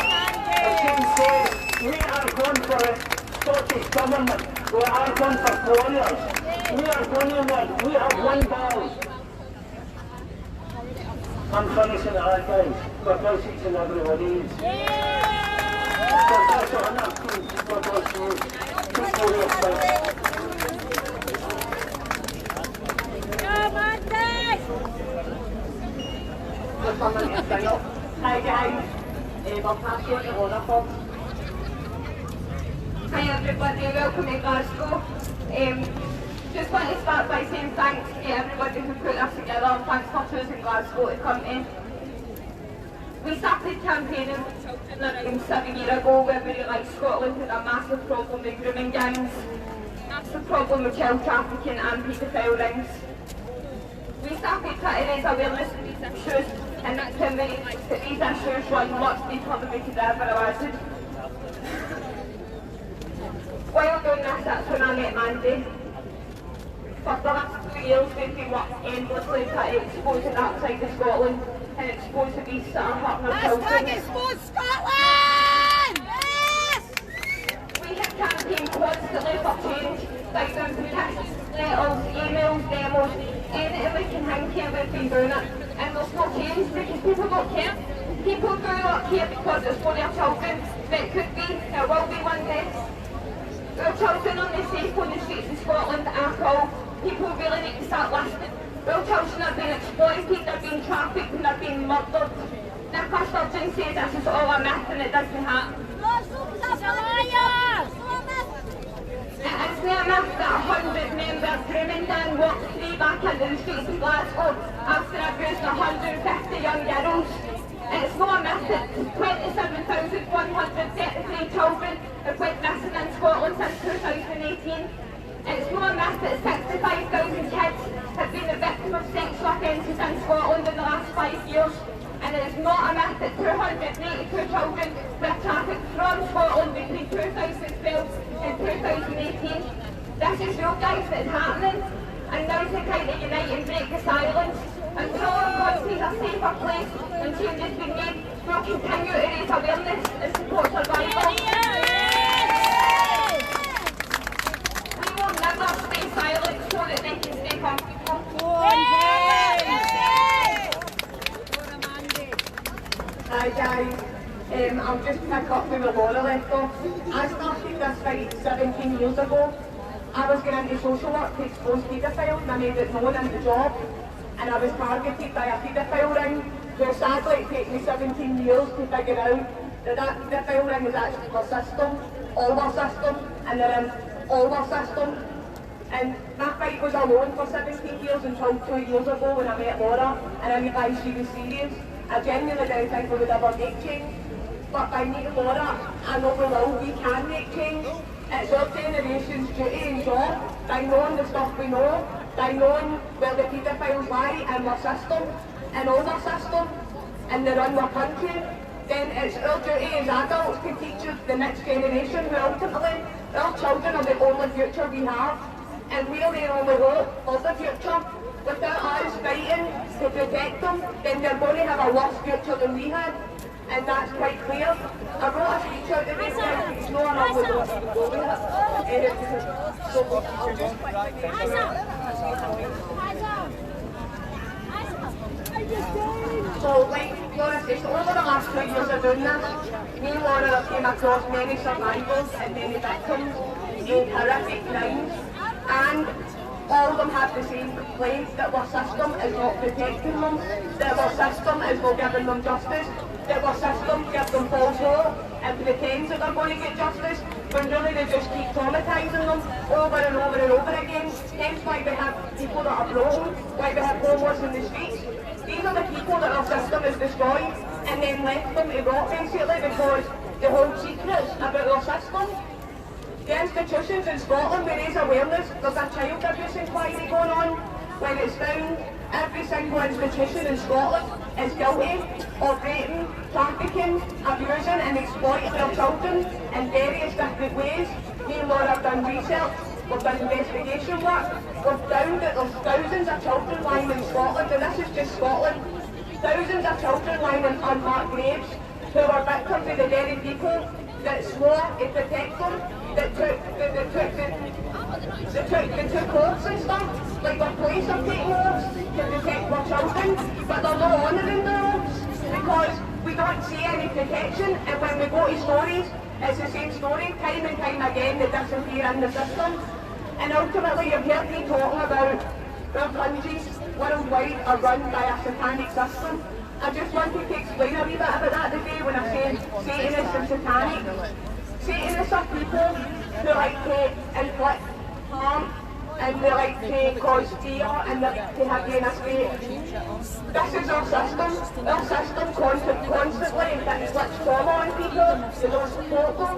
As Jane said, we are going for the Scottish Government. We are going for Quarriers. We are going to win. We have won balls. I'm finishing that, guys. God bless each and every one of you. God bless all enough teams. God bless you. Keep Quarriers, coming to final. Hi guys, we'll pass you on the order form. Hi everybody, welcome to Glasgow. Just want to start by saying thanks to everybody who put us together and thanks for choosing Glasgow to come in. We started campaigning 7 years ago where we realised Scotland had a massive problem with grooming gangs, massive problem with child trafficking and paedophile rings. We started trying to raise awareness of these issues and that's when we realised that these issues run much deeper than we could ever imagine. While doing this, that's when I met Mandy. For the last 2 years we've been working endlessly trying to expose the dark side of Scotland and expose the beasts that are hurting our children. Expose Scotland! Yes! We have campaigned constantly for change, like doing petitions, letters, emails, demos, anything we can think of, we've been doing it. And there's no change because people don't care. People do not care because it's for their children. But it could be, it will be one day. Our children aren't safe on the streets of Scotland at all. People really need to start listening. Our children are being exploited, they're being trafficked and they're being murdered. Nicola Sturgeon says this is all a myth and it doesn't happen. That's a liar! It is not a myth that 100-member grooming gang walked free back into the streets of Glasgow after abusing 150 young girls. It's not a myth that 27,133 children have went missing in Scotland since 2018. It's not a myth that 65,000 kids have been the victim of sexual offences in Scotland in the last 5 years. And it is not a myth that 282 children were trafficked from Scotland between 2012 and 2018. This is real, guys, that is happening. And now's the time to unite and break the silence. Until our country is a safer place and change has been made, we'll continue to raise awareness and support survivors. We will never stay silent so that they can stay comfortable. Hi guys, I'll just pick up where Laura left off. I started this fight 17 years ago. I was going into social work to expose paedophiles and I made it known in the job. And I was targeted by a paedophile ring, where sadly it took me 17 years to figure out that that paedophile ring is actually our system, all our system, and they're in all our system. And my fight was alone for 17 years until 2 years ago when I met Laura and I realised she was serious. I genuinely didn't think we would ever make change. But by meeting Laura, I know we can make change. It's our generation's duty and job, by knowing the stuff we know, by knowing where the paedophiles lie in our system, in all our system, and they run our country, then it's our duty as adults to teach the next generation who ultimately, our children are the only future we have, and we are the only hope of the future. Without us fighting to protect them, then they're going to have a worse future than we had. And that's quite clear. I wrote a speech out today, but it's not enough with what we go with it. So, like Laura says, over the last 2 years of doing this, me and Laura came across many survivors and many victims of horrific crimes, and all of them have the same complaint that our system is not protecting them, that our system is not giving them justice, that our system gives them false hope and pretends that they're going to get justice, when really they just keep traumatising them over and over and over again. Hence why we have people that are broken, why we have homeless in the streets. These are the people that our system has destroyed and then left them to rot basically because they hold secrets about our system. The institutions in Scotland, we raise awareness. There's a child abuse inquiry going on when it's found every single institution in Scotland is guilty of raping, trafficking, abusing and exploiting their children in various different ways. Me and Laura have done research, we've done investigation work, we've found that there's thousands of children lying in Scotland, and this is just Scotland, thousands of children lying in unmarked graves who are victims of the very people that swore to protect them, that took oaths and stuff, like the police are taking oaths to protect our children, but they're not honouring their oaths because we don't see any protection, and when we go to stories, it's the same story, time and time again, they disappear in the system. And ultimately you've heard me talking about our countries worldwide are run by a satanic system. I just wanted to explain a wee bit about that today when I say Satanists and satanic. Satanists are people who like to inflict harm and they like to cause fear and they like to have you in a state. This is our system. Our system constantly inflicts trauma on people. They don't support them.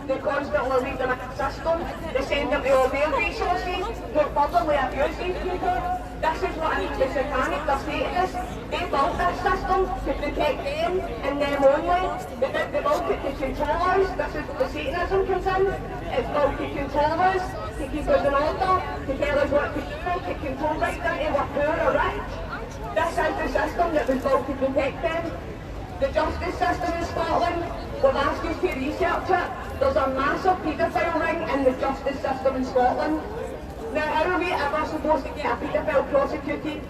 They constantly leave them in the system. They send them to all their resources. They probably abuse these people. This is what I mean by satanic. They're Satanists. They built this system to protect them and them only. They built it to control us. This is where the Satanism comes in. It's built to control us, to keep us in order, to tell us what to do, to control right down to we're poor or rich. This is the system that was built to protect them. The justice system in Scotland, we've asked you to research it. There's a massive paedophile ring in the justice system in Scotland. Now, how are we ever supposed to get a paedophile prosecuted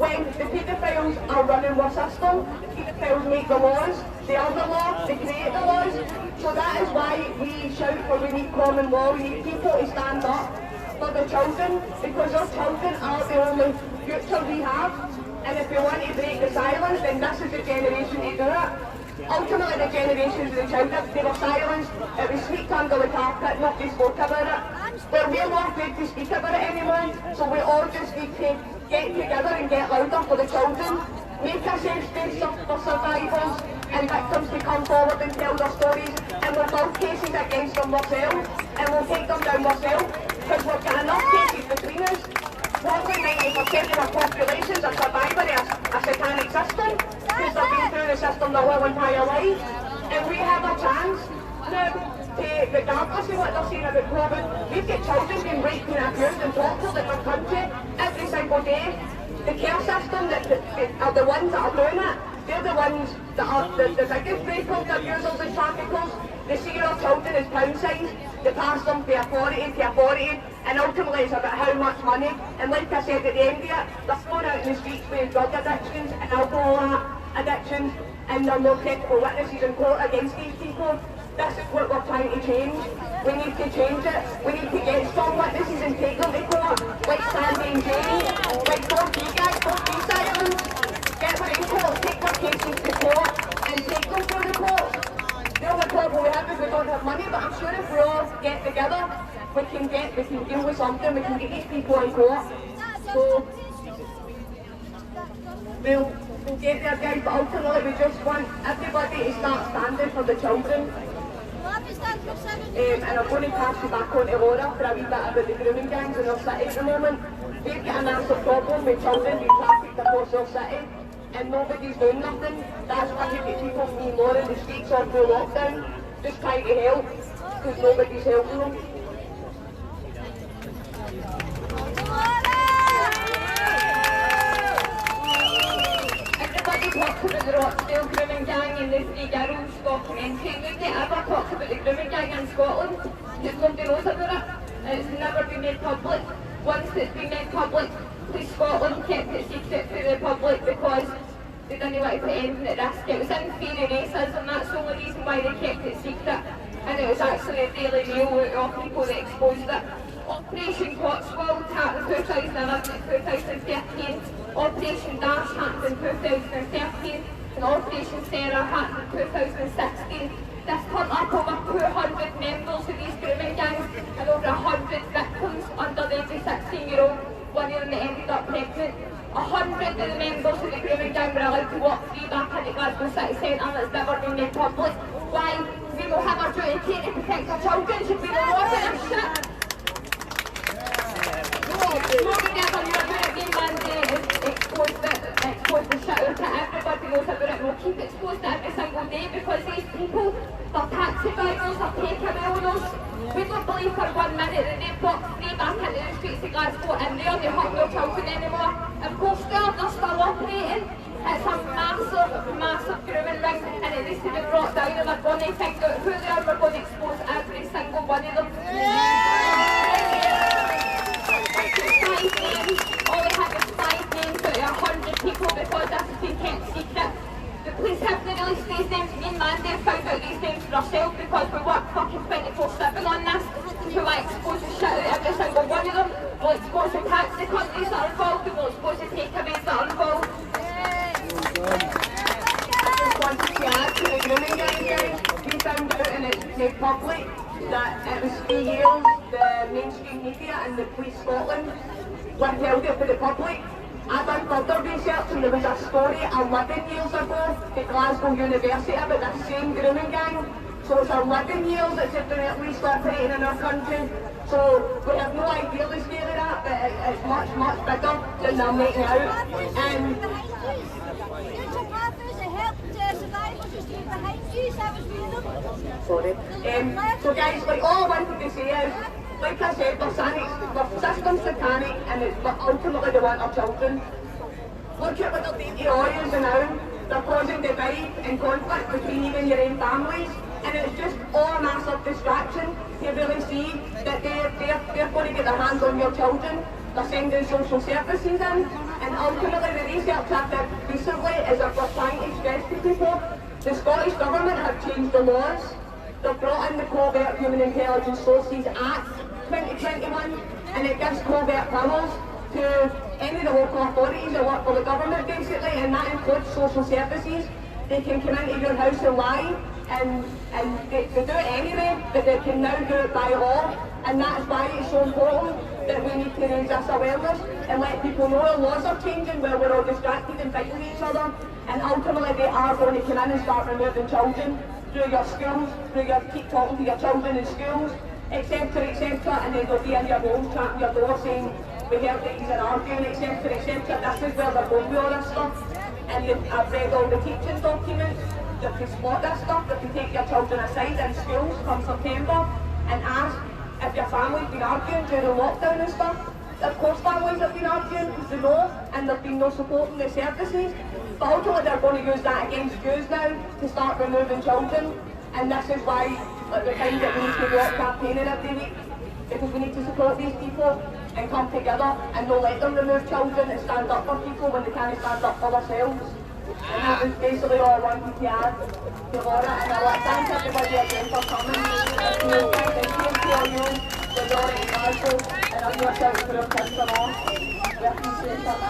when the paedophiles are running our system? The paedophiles make the laws, they are the law, they create the laws. So that is why we shout for we need common law, we need people to stand up for the children, because our children are the only future we have. And if we want to break the silence, then this is the generation to do it. Ultimately, the generations of the children, they were silenced, it was swept under the carpet, nobody spoke about it. But we're not afraid to speak about it anymore, so we all just need to get together and get louder for the children. Make a safe space for survivors and victims to come forward and tell their stories, and we'll build cases against them ourselves, and we'll take them down ourselves, because we've got enough cases between us. Probably 90% of our populations are surviving a satanic system, because they've been through the system their whole entire life, and we have a chance now. Regardless of what they're saying about COVID, we've got children being raped and abused and tortured in our country every single day. The care system that are the ones that are doing it. They're the ones that are the biggest rapers, abusers and traffickers. They see our children as pound signs. They pass them to authority, and ultimately it's about how much money. And like I said at the end of it, they're thrown out in the streets with drug addictions and alcohol addictions, and there are no credible witnesses in court against these people. This is what we're trying to change. We need to change it. We need to get strong witnesses and take them to court, like Sandy and Jace, like 4P guys, 4P silence. Get them in court, take their cases to court, and take them through the court. The only problem we have is we don't have money, but I'm sure if we all get together, we can deal with something, we can get these people in court. So, we'll get there, guys, but ultimately we just want everybody to start standing for the children. And I'm going to pass you back on to Laura for a wee bit about the grooming gangs in our city at the moment. They've got a massive problem with children being trafficked across our city, and nobody's doing nothing. That's why you get people being more in the streets or through lockdown, just trying to help, because nobody's helping them. Everybody talks about the Rochdale grooming gang and the 3 girls documentary. Nobody ever talks about the grooming gang in Scotland, because nobody knows about it. It's never been made public. Once it's been made public, Police Scotland kept it secret to the public because they didn't want to put anything at risk. It was in fear of racism, that's the only reason why they kept it secret. And it was actually a Daily Mail of people that exposed it. Operation Cotswold happened in 2011 and 2013. Operation Dash happened in 2013. And Operation Sarah happened in 2016. This turned up over 200 members of these grooming gangs and over 100 victims under the age of 16-year-old. One of them ended up pregnant. 100 of the members of the grooming gang were allowed to walk free back into Glasgow City Centre, and it's never been made public. Why? We will have our duty to protect our children. Should we reward this shit? Nobody ever knew about it being mandated. Expose the shit out to everybody knows about it. We'll keep exposed every single day because these people, they're taxi drivers, they're takeaway owners. We don't believe for 1 minute that they've got free back into the streets of Glasgow and they aren't hurting their children anymore. Of course they're still operating. It's a massive, massive grooming ring and it needs to be brought down and we're going to find out who they are. We're going to expose every single one of them. All we had was 5 names out of 100 people because this has been kept secret. The police haven't released these names. Me and Mandy found out these names for ourselves because we work fucking 24/7 on this. We might expose the shit out of every single one of them. We'll expose the taxi companies that are involved and we'll expose the takeaways that made public that it was 3 years the mainstream media and the Police Scotland withheld it for the public. I done further research and there was a story 11 years ago at Glasgow University about that same grooming gang. So it's 11 years that they've been at least operating in our country. So we have no idea the scale of that, but it's much, much bigger than they're making out. And sorry. So guys, like all I wanted to say is, like I said, we're system satanic and it's ultimately they want our children. Look at what they're doing to Quarriers now. They're causing divide and conflict between even your own families. And it's just all a massive distraction to really see that they're going to get their hands on your children. They're sending social services in. And ultimately the research I've done recently is that we're trying to stress to people, the Scottish Government have changed the laws. They've brought in the Covert Human Intelligence Sources Act 2021 and it gives covert powers to any of the local authorities that work for the government basically, and that includes social services. They can come into your house and lie, and they do it anyway, but they can now do it by law, and that's why it's so important that we need to raise this awareness and let people know the laws are changing where we're all distracted and fighting each other, and ultimately they are going to come in and start removing children through your schools, through your keep talking to your children in schools, etc, and then they'll be in your homes, trapping your door saying, we heard that you're arguing, etc, This is where they're going with all this stuff. And I've read all the teaching documents that can spot this stuff, that can take your children aside in schools come September and ask if your family's been arguing during lockdown and stuff. Of course families have been arguing because they know, and there's been no support in the services. But ultimately they're going to use that against Jews now to start removing children. And this is why at the time that we need to walk campaigning every week, because we need to support these people and come together and not let them remove children and stand up for people when they can't stand up for themselves. And that was basically all I wanted to add to Laura, and I want to thank everybody again for coming. Thank you for you, for Laura and Glasgow, and I'm your shout for our kids and all. We appreciate that.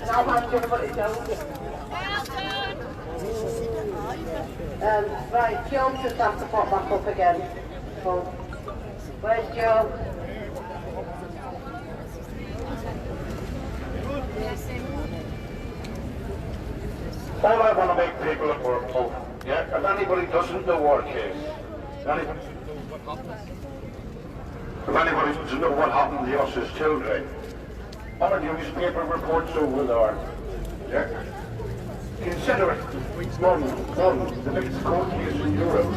And I'll hand you over to Jill. Right, Jill just has to pop back up again. So, where's Jill? All I want to make people aware of, if anybody doesn't know our case, if anybody doesn't know what happened to us as children, our newspaper reports over there, consider it the biggest court case in Europe.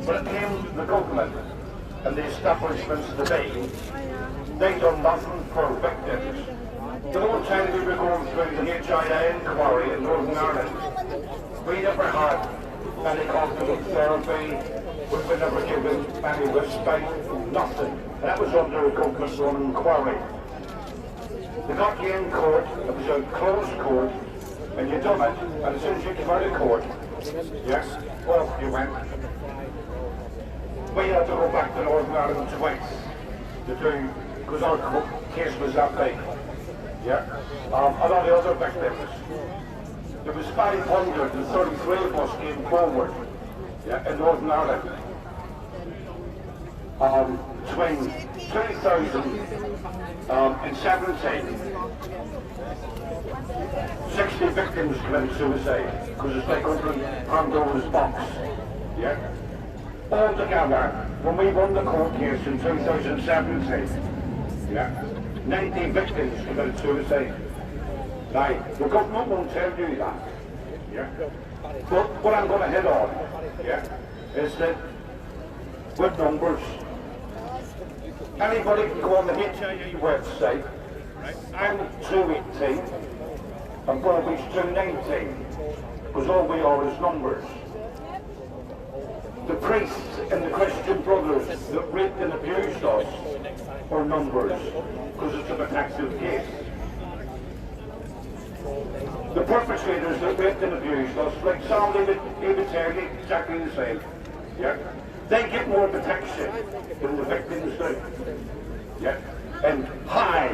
When it came to the government and the establishments today, they done nothing for victims. The whole time we were going through the HIA inquiry in Northern Ireland, we never had any cognitive therapy, we were never given any respite, nothing. And that was under a government-run inquiry. They got you in court, it was a closed court, and you done it, and as soon as you came out of court, off you went. We had to go back to Northern Ireland twice to do, because our case was that big. A lot of the other victims, there was 533 of us came forward in Northern Ireland. Between 2017, 60 victims committed suicide because it's like opening Pandora's box. Altogether, when we won the court case in 2017, 19 victims committed suicide. Now, the government won't tell you that. But what I'm going to hit on, is that with numbers, anybody can go on the HIE website. I'm 218, and Bobby's 219, because all we are is numbers. The priests and the Christian brothers that raped and abused us are numbers, because it's a protective case. The perpetrators that raped and abused us, like Sam, he would tell you exactly the same. They get more protection than the victims do. And how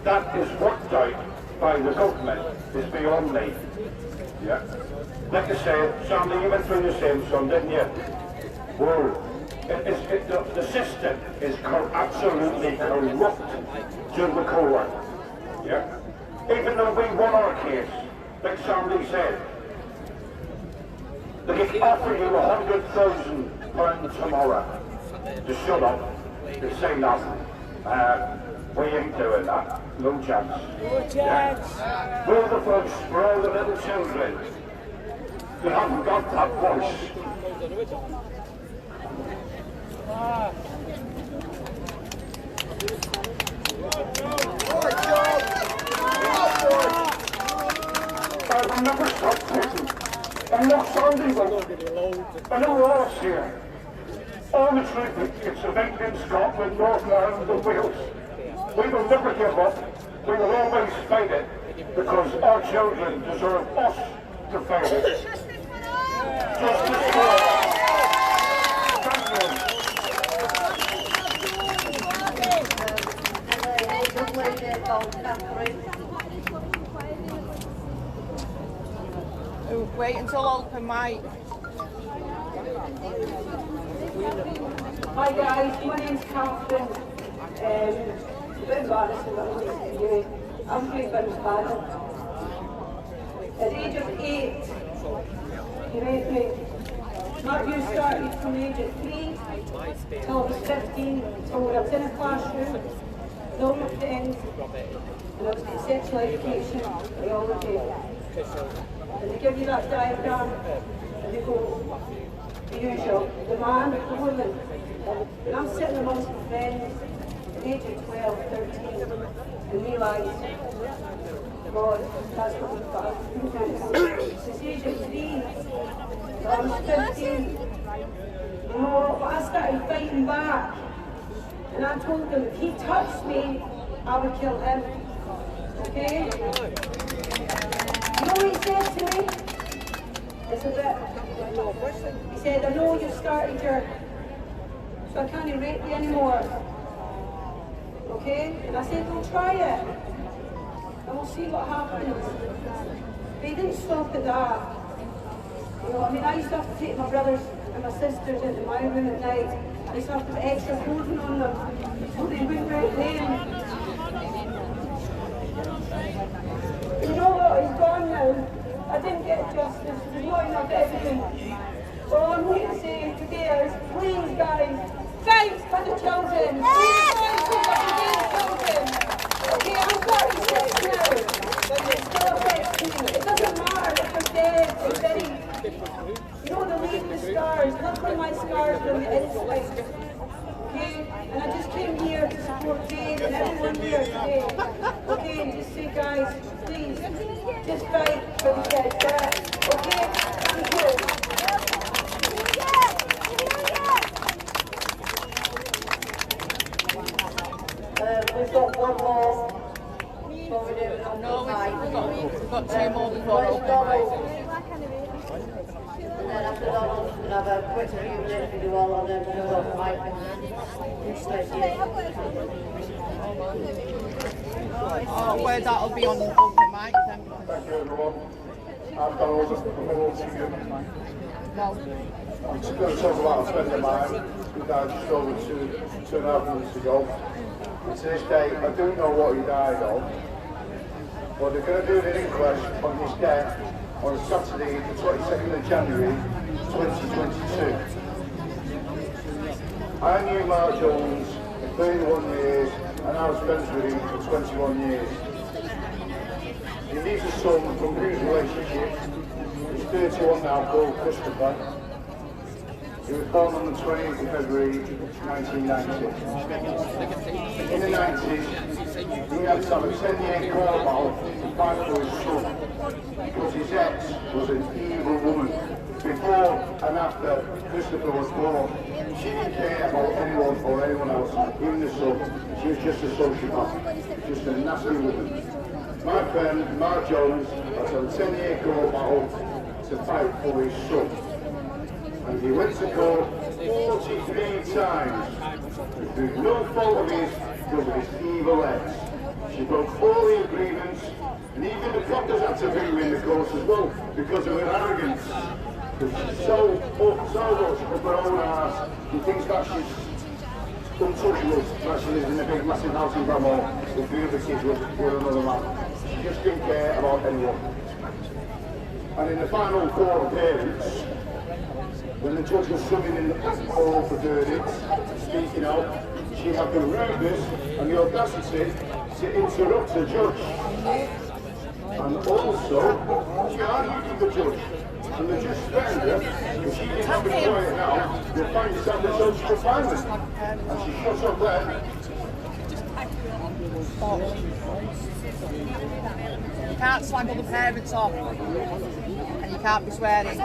that is worked out by the government is beyond me. like I said, Sandy, you went through the same, son, didn't you? Well, the system is absolutely corrupt to the core. Yeah? Even though we won our case, like Sandy said, they can offer you £100,000 tomorrow to shut up, to say nothing. We ain't doing that. No chance. No chance. For all the folks, for all the little children, they haven't got that voice. I will never stop pushing. I'm not sounding well. I know we're all here. All the truth, it's of England, Scotland, Northern Ireland and Wales. We will never give up. We will always fight it because our children deserve us to fight it. Justice for all. Thank you. Wait until open mic. Hi guys, my name's Catherine. It's a bit embarrassing, but I'm doing British Battle. At the age of 8, you made me. My abuse started from the age of 3 till I was 15. So when I was in a classroom, with all my friends, and I was getting sexual education by all the day. And they give you that diagram, and they go, the usual, the man, the woman. And I'm sitting amongst my friends at the age of 12, 13, and realise, God, that's what we've got. Since the age of 3, I was 15. You know, but I started fighting back. And I told him, if he touched me, I would kill him. Okay? You know what he said to me? It's a bit. He said, I know you started your, so I can't rape you anymore. Okay? And I said, well, try it. And we'll see what happens. But he didn't stop at that. You know, I mean, I used to have to take my brothers and my sisters into my room at night. I used to have to put extra clothing on them so they wouldn't rape them. You know what? He's gone now. I didn't get justice. There's not enough evidence. All I'm here to say today is, please guys, fight for the children. Please fight for the children. Okay, I'm 46 now, but it still affects me. It doesn't matter if they're dead or buried. You know, they leave the scars. Look where my scars are on the inside. Okay? And I just came here to support Dave and everyone here today. Okay, and just say, guys, please, just fight for the kids. Okay? Thank you. We've got one more. No, we've got 2 more before open mic. And then after that, we'll have a quick reunion if we do all of them. We'll have a mic. Oh, where that'll be on open mic then. Thank you, everyone. I've done all the promotes to you. No. I'm just going to talk about a friend of mine who died just over 2.5 months ago. And to this day, I don't know what he died of, but they're going to do an inquest on his death on Saturday, the 22nd of January, 2022. I knew Mark Jones for 31 years, and I was friends with him for 21 years. He leaves a son from whose relationship is 31 now, called Christopher. He was born on the 28th of February 1990. In the 90s, he had to have a 10-year court battle to fight for his son because his ex was an evil woman. Before and after Christopher was born, she didn't care about anyone or anyone else, even the son. She was just a sociopath, just a nasty woman. My friend, Mark Jones, has had a 10-year court battle to fight for his son. And he went to court 43 times through no fault of his because of his evil ex. She She broke all the agreements, and even the proctors had to view in the course as well because of her arrogance. Because she's so much up her own arse. She thinks that she's untouchable, that she lives in a big massive house in Bramhall with the other kids with another man. She just didn't care about anyone. And in the final court appearance, when the judge was summing in the hall for verdicts, speaking out, she had the rudeness and the audacity to interrupt the judge. And also, she argued with the judge. And the judge found her, if she didn't have it quiet now, you'll find yourself in social confinement. And she shut up there. You can't slag other parents off, and you can't be swearing.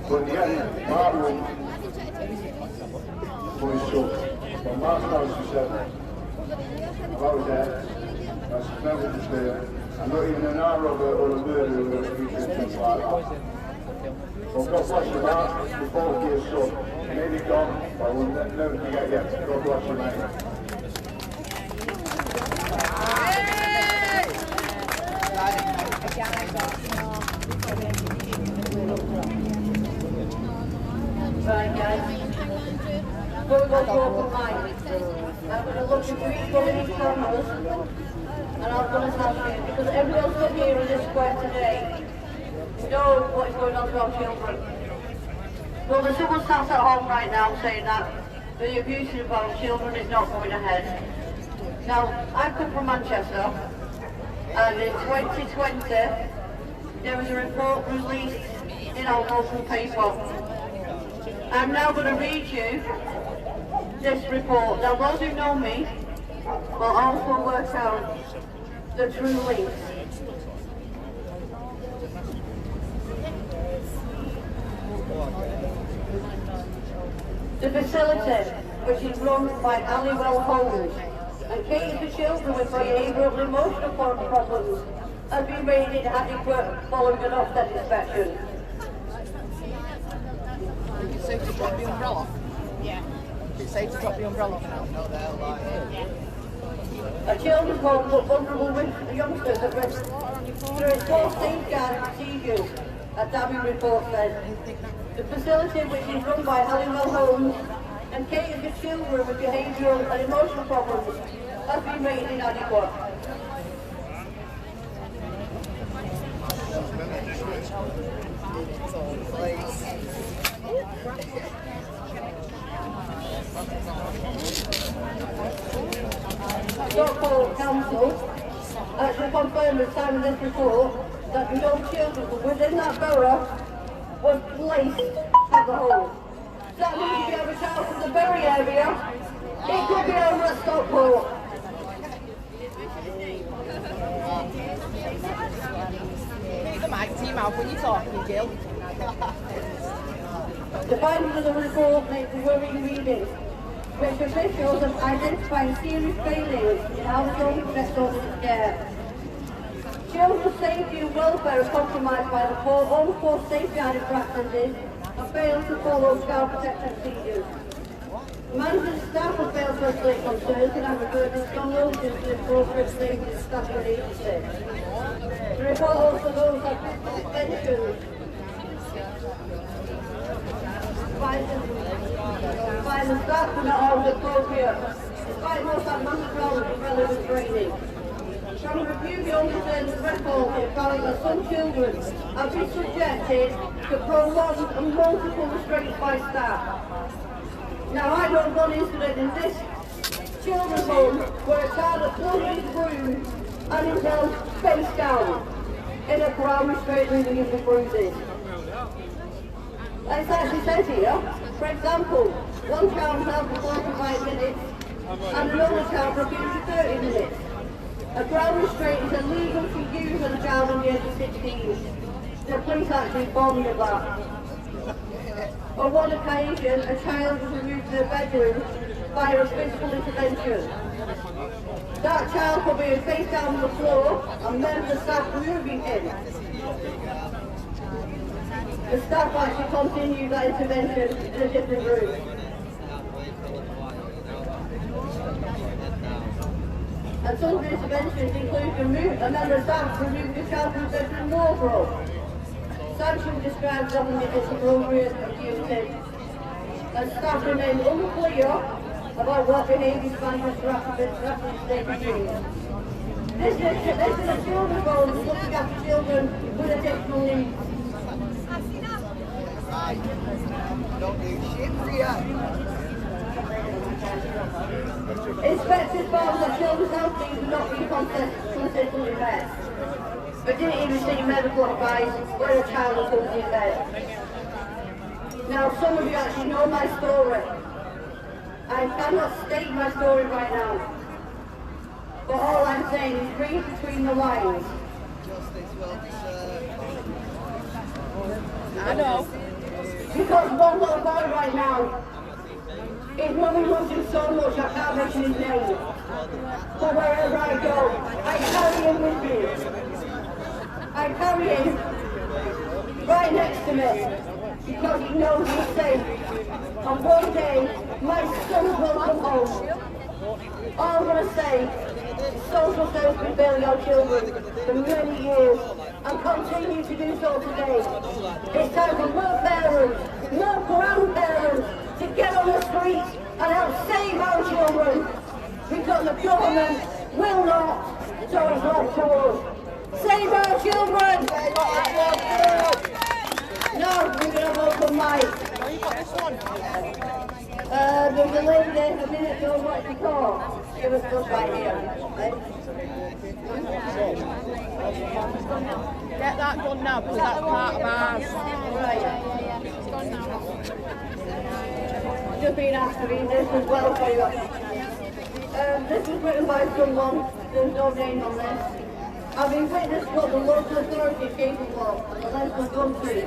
But in the end, Mark won for his son. When Mark Harrison said, if I was there, that's never just there. I'm not even an hour or a murderer who would have featured things like that. Well, God bless you, Mark, the 4th-year son. Maybe gone, but I will never forget you. God bless you, mate. Right, guys. Before we go to open mic, I'm going to look into each one of these cameras and I'm going to ask you, because everyone stood here in this square today, we know what is going on to our children. Well, there's someone sat at home right now saying that the abuse of our children is not going ahead. Now, I come from Manchester, and in 2020, there was a report released in our local paper. I'm now going to read you this report. Now, those who know me will also work out the true links. The facility, which is run by Halliwell Homes and caters to children with behavioural and emotional problems, has been rated adequate following an Ofsted inspection. Is it safe to drop the umbrella? Yeah. Is it safe to drop the umbrella now? No, they're like... A children's home put vulnerable youngsters at risk through its 4 safeguarding procedures, a Derby report says. The facility, which is run by Halliwell Homes and caters to children with behavioural and emotional problems, has been rated inadequate. Stockport Council actually confirmed at the time of this report that no children within that borough was placed at the home. So that means if you have a child from the Bury area, it could be over at Stockport. Keep the mic to your mouth when you're talking, Jill. The findings of the report make the worrying reading, which officials have identified serious failures in how the children get social care. Children's safety and welfare is compromised by the all-force safeguarding practices and failed to follow child protection procedures. Management staff have failed to escalate concerns and have referred to strong notice to appropriate safety and staff and agency. The report also notes that suspensions by the staff were not always appropriate, despite most have mandatory and relevant training. From a review the officers' record, it found that some children have been subjected to prolonged and multiple restraints by staff. Now, I know of one incident in this children's home where a child had pulled his broom and he fell face down in a ground restraint leaving him with bruises. As it actually says here, for example, one child held for 45 minutes and another child refused for 30 minutes. A ground restraint is illegal to use on a child under the age of 16. The police actually informed me of that. On one occasion, a child was removed to their bedroom by a physical intervention. That child could be face down on the floor and members of staff moving him. The staff actually continued that intervention in a different room. And some of these interventions include a member of staff removing a child from bedroom wardrobe. Sanction describes government as appropriate and duty. And staff remain unclear about what behaviours managers rapidly state. This is a children's role in looking after children with additional needs. Don't do shit for you. Inspectors found that children's health needs were not being consistently met, but didn't even receive medical advice where a child was going to be in bed. Now, some of you actually know my story. I cannot state my story right now, but all I'm saying is read between the lines. I know. Because one little boy right now, his mummy loves him so much I can't mention his name. But wherever I go, I carry him with me. I carry him right next to me because he knows he's safe. And one day, my son will come home. All I'm going to say is social service has been failing our children for many years and continue to do so today. It's time for more parents, more grandparents to get on the streets and help save our children because the government will not, so it's left to us. Save our children! No, we're going to vote for Mike. There's a lady there a minute ago what to call. She was just right here. Get that gun now, because that's part of ours. Right. Just been asked to read this as well for you. This was written by someone, there's no name on this. Having witnessed what the local authority is capable of, the local country,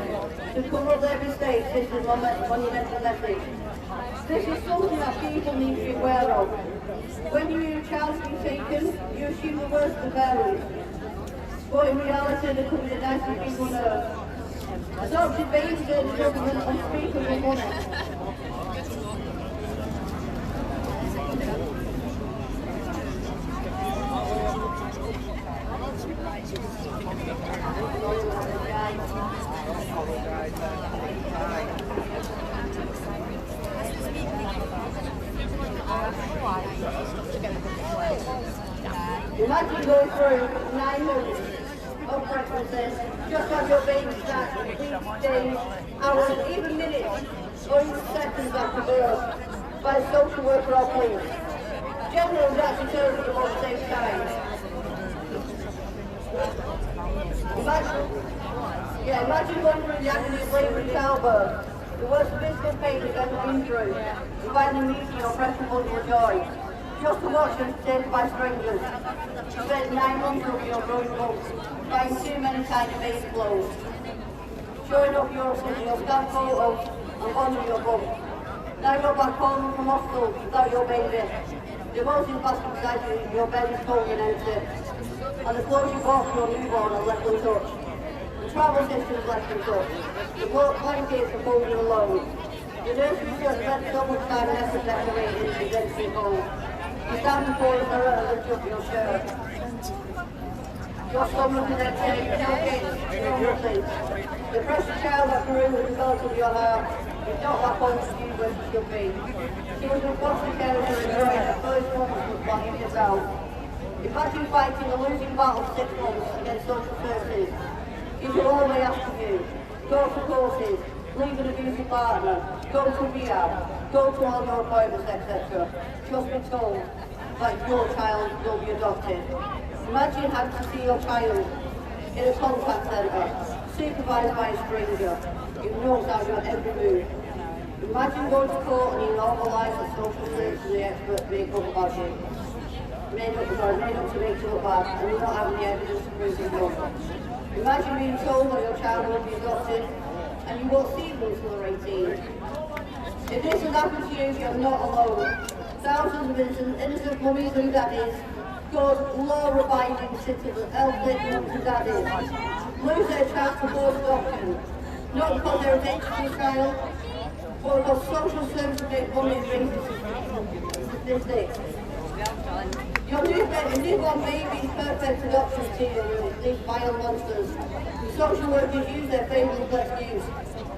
to cover up their mistakes, this is monumental message. This is something that people need to be aware of. When you hear a child's been taken, you assume the worst of the parents. But in reality, there could be the nicest people on earth. Adopted babies earn the government unspeakable money. Imagine going through 9 months of pregnancy, just have your baby start weeks, days, hours, even minutes, or even seconds after birth, by a social worker or police. Generally, that determines the most safe time. Imagine going through the agony of labour and childbirth, the worst physical pain you've ever been through, and finding meeting or pressing under your joy. Just to watch them taken by strangers. You spent 9 months of your growing up, buying too many tiny baby clothes. Showing up your stamp photos and honoring your bum. Now you're back home from hospital without your baby. The most impactful beside you, your belly's cold and empty. And the clothes you bought for your newborn are left untouched. The travel system is left untouched. The blankets are folded alone. The nursery has spent so much time and effort decorating the density home. You stand before the mirror and lift up your shirt. Your stomach is empty, no kids, no nothing. The precious child that grew as a result of your heart is not back home to you where she should be. She was in foster care and enjoying her first moments of planning this out. Imagine fighting a losing battle for 6 months against social services. You should always ask for you. Go to courses, leave an abusive partner, go to rehab, go to all your appointments, etc. Just be told that your child will be adopted. Imagine having to see your child in a contact centre, supervised by a stranger, who knows how your every move. Imagine going to court and you normalise the social services and the expert make up about you. Made up to make you look bad, and you're not having the evidence to prove it wrong. Imagine being told that your child will be adopted, and you won't see them until they're 18. If this has happened to you, you're not alone. Thousands of innocent mummies and daddies, good, law-abiding citizens, elderly mums and daddies, lose their chance to forced adoption, not because they're addicted to a child, but because social services make money and raise statistics. Your new If you want babies, perfect adoption material, these vile monsters. Social workers use their favourite excuse.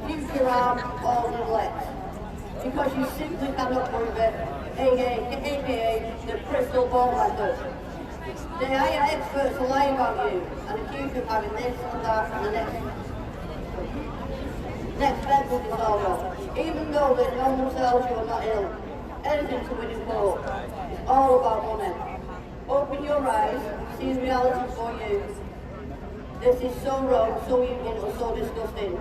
Future harm or neglect. Because you simply cannot prove it, aka the crystal ball method. They hire experts to lie about you and accuse you of having this and that and the next medical disorder, even though they know themselves you are not ill. Anything to win in court. It's all about money. Open your eyes, see the reality for you. This is so wrong, so evil, and so disgusting.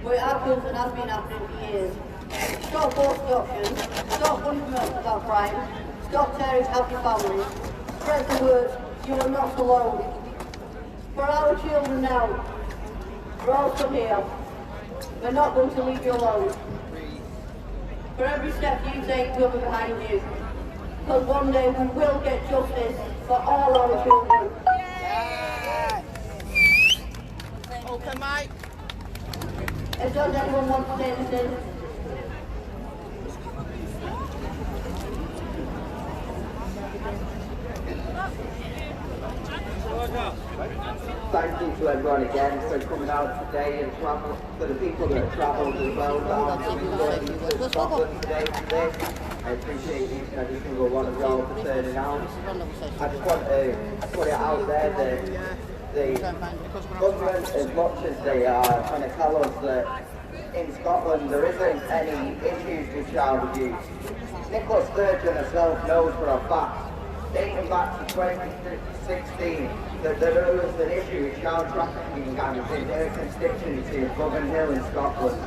But it happens and has been happening for years. Stop forced adoption, stop punishment about crime, stop tearing happy families, spread the word, you are not alone. For our children now, we're all still here. We're not going to leave you alone. For every step you take, we'll be behind you. Because one day we will get justice for all our children. Yeah. Open mic. Does anyone want to say anything? Thank you to everyone again for coming out today and travel, for the people that have travelled as well down to Scotland today for this. I appreciate each and every single one of y'all for turning out. I just want to put it out there that the government, as much as they are trying to tell us that in Scotland there isn't any issues with child abuse, Nicola Sturgeon herself knows for a fact, dating back to 2016, that there was an issue with child trafficking gangs in her constituency of Govan Hill in Scotland.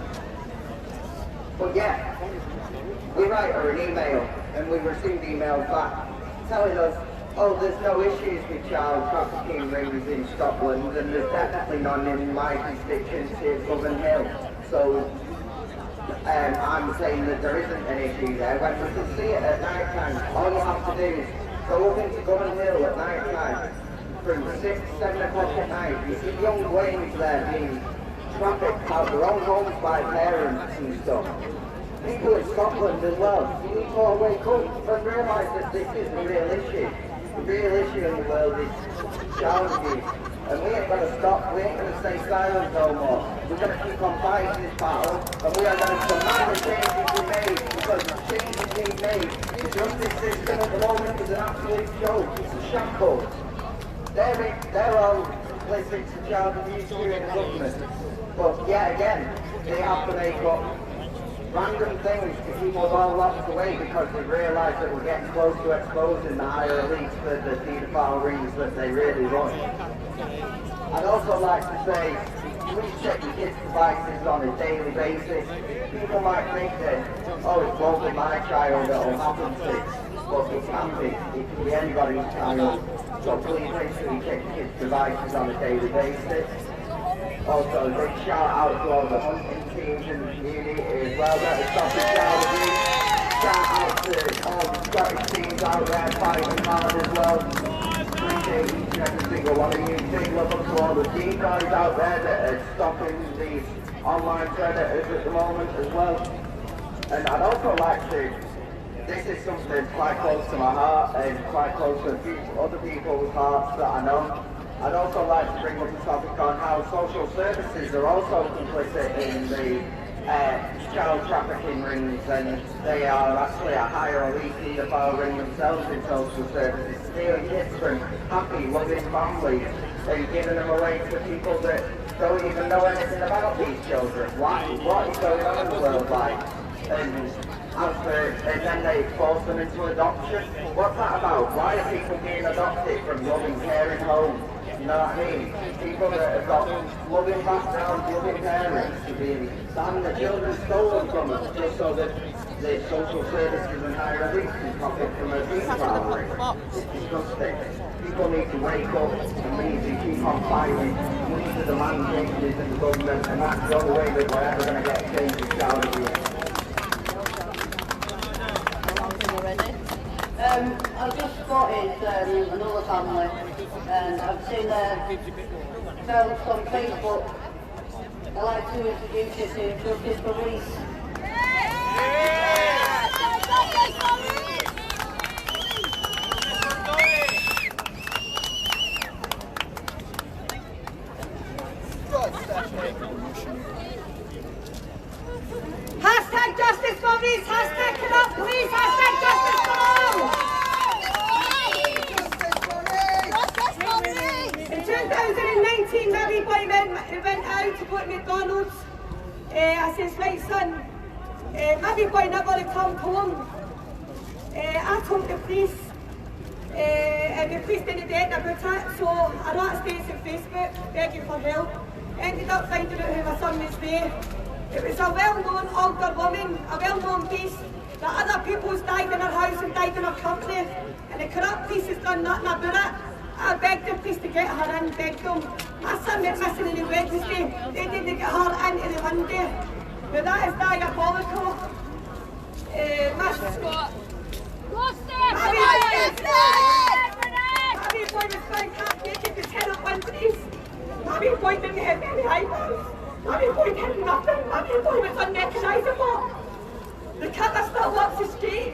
But yet, we write her an email and we received emails back telling us, oh, there's no issues with child trafficking rings in Scotland and there's definitely none in my constituency of Govan Hill. So I'm saying that there isn't an issue there. When we can see it at night time, all you have to do is go up into Govan Hill at night time. From 6, 7 o'clock at night, you see young Waynes there being trafficked out their own homes by parents and stuff. People in Scotland as well, you need to all wake up and realise that this is a real issue. The real issue in the world is child abuse. And we ain't going to stop, we ain't going to stay silent no more. We're going to keep on fighting this battle, and we are going to demand the changes we made, because the changes we made, the justice system at the moment is an absolute joke, it's a shambles. They're all complicit to child abuse here in the government. But yet again, they have to make up random things to keep us all locked away because they realise that we're getting close to exposing the higher elites for the paedophile rings that they really run. I'd also like to say, please check your kids' devices on a daily basis. People might think that, oh, it won't be my child that will happen to. But it can be. It can be anybody's child. So please make sure you check your kids' devices on a daily basis. Also, a big shout out to all the hunting teams in the community as well that are stopping child abuse. Shout out to all the Scottish teams out there fighting hard as well. Appreciate each and every single one of you. Big love up to all the team guys out there that are stopping these online predators at the moment as well. And I'd also like to, this is something that's quite close to my heart and quite close to a few other people's hearts that I know. I'd also like to bring up a topic on how social services are also complicit in the child trafficking rings, and they are actually a higher elite paedophile ring themselves in social services, stealing kids from happy, loving families and giving them away to people that don't even know anything about these children. What is going on in the world like? And then they force them into adoption. What's that about? Why are people being adopted from loving, caring homes? You know what I mean? People that have got loving backgrounds, loving parents to be having the children stolen from them just so that the social services and higher elites can profit from a paedophile ring. It's disgusting. People need to wake up and we need to keep on fighting. We need to demand changes in the government, and that's the only way that we're ever going to get change in child abuse. I've just spotted another family, and I've seen their posts on Facebook. I'd like to introduce you to Justice for Rhys. we went out to go to McDonald's. I says, right son, maybe boy never returned home. I told the police, and the police didn't do anything about it, so I wrote a status on Facebook begging for help. Ended up finding out who my son was there. It was a well-known older woman, a well-known beast, that other people's died in her house and died in her company, and the corrupt police has done nothing about it. I begged the police to get her in, begged them. My son went missing on the Wednesday, they didn't get her into the Monday. Now that is diabolical. Maybe boy was found half naked to tell up one place. Maybe boy didn't have any eyebrows. Maybe boy did nothing. Maybe boy was unrecognisable. The killer still walks the street.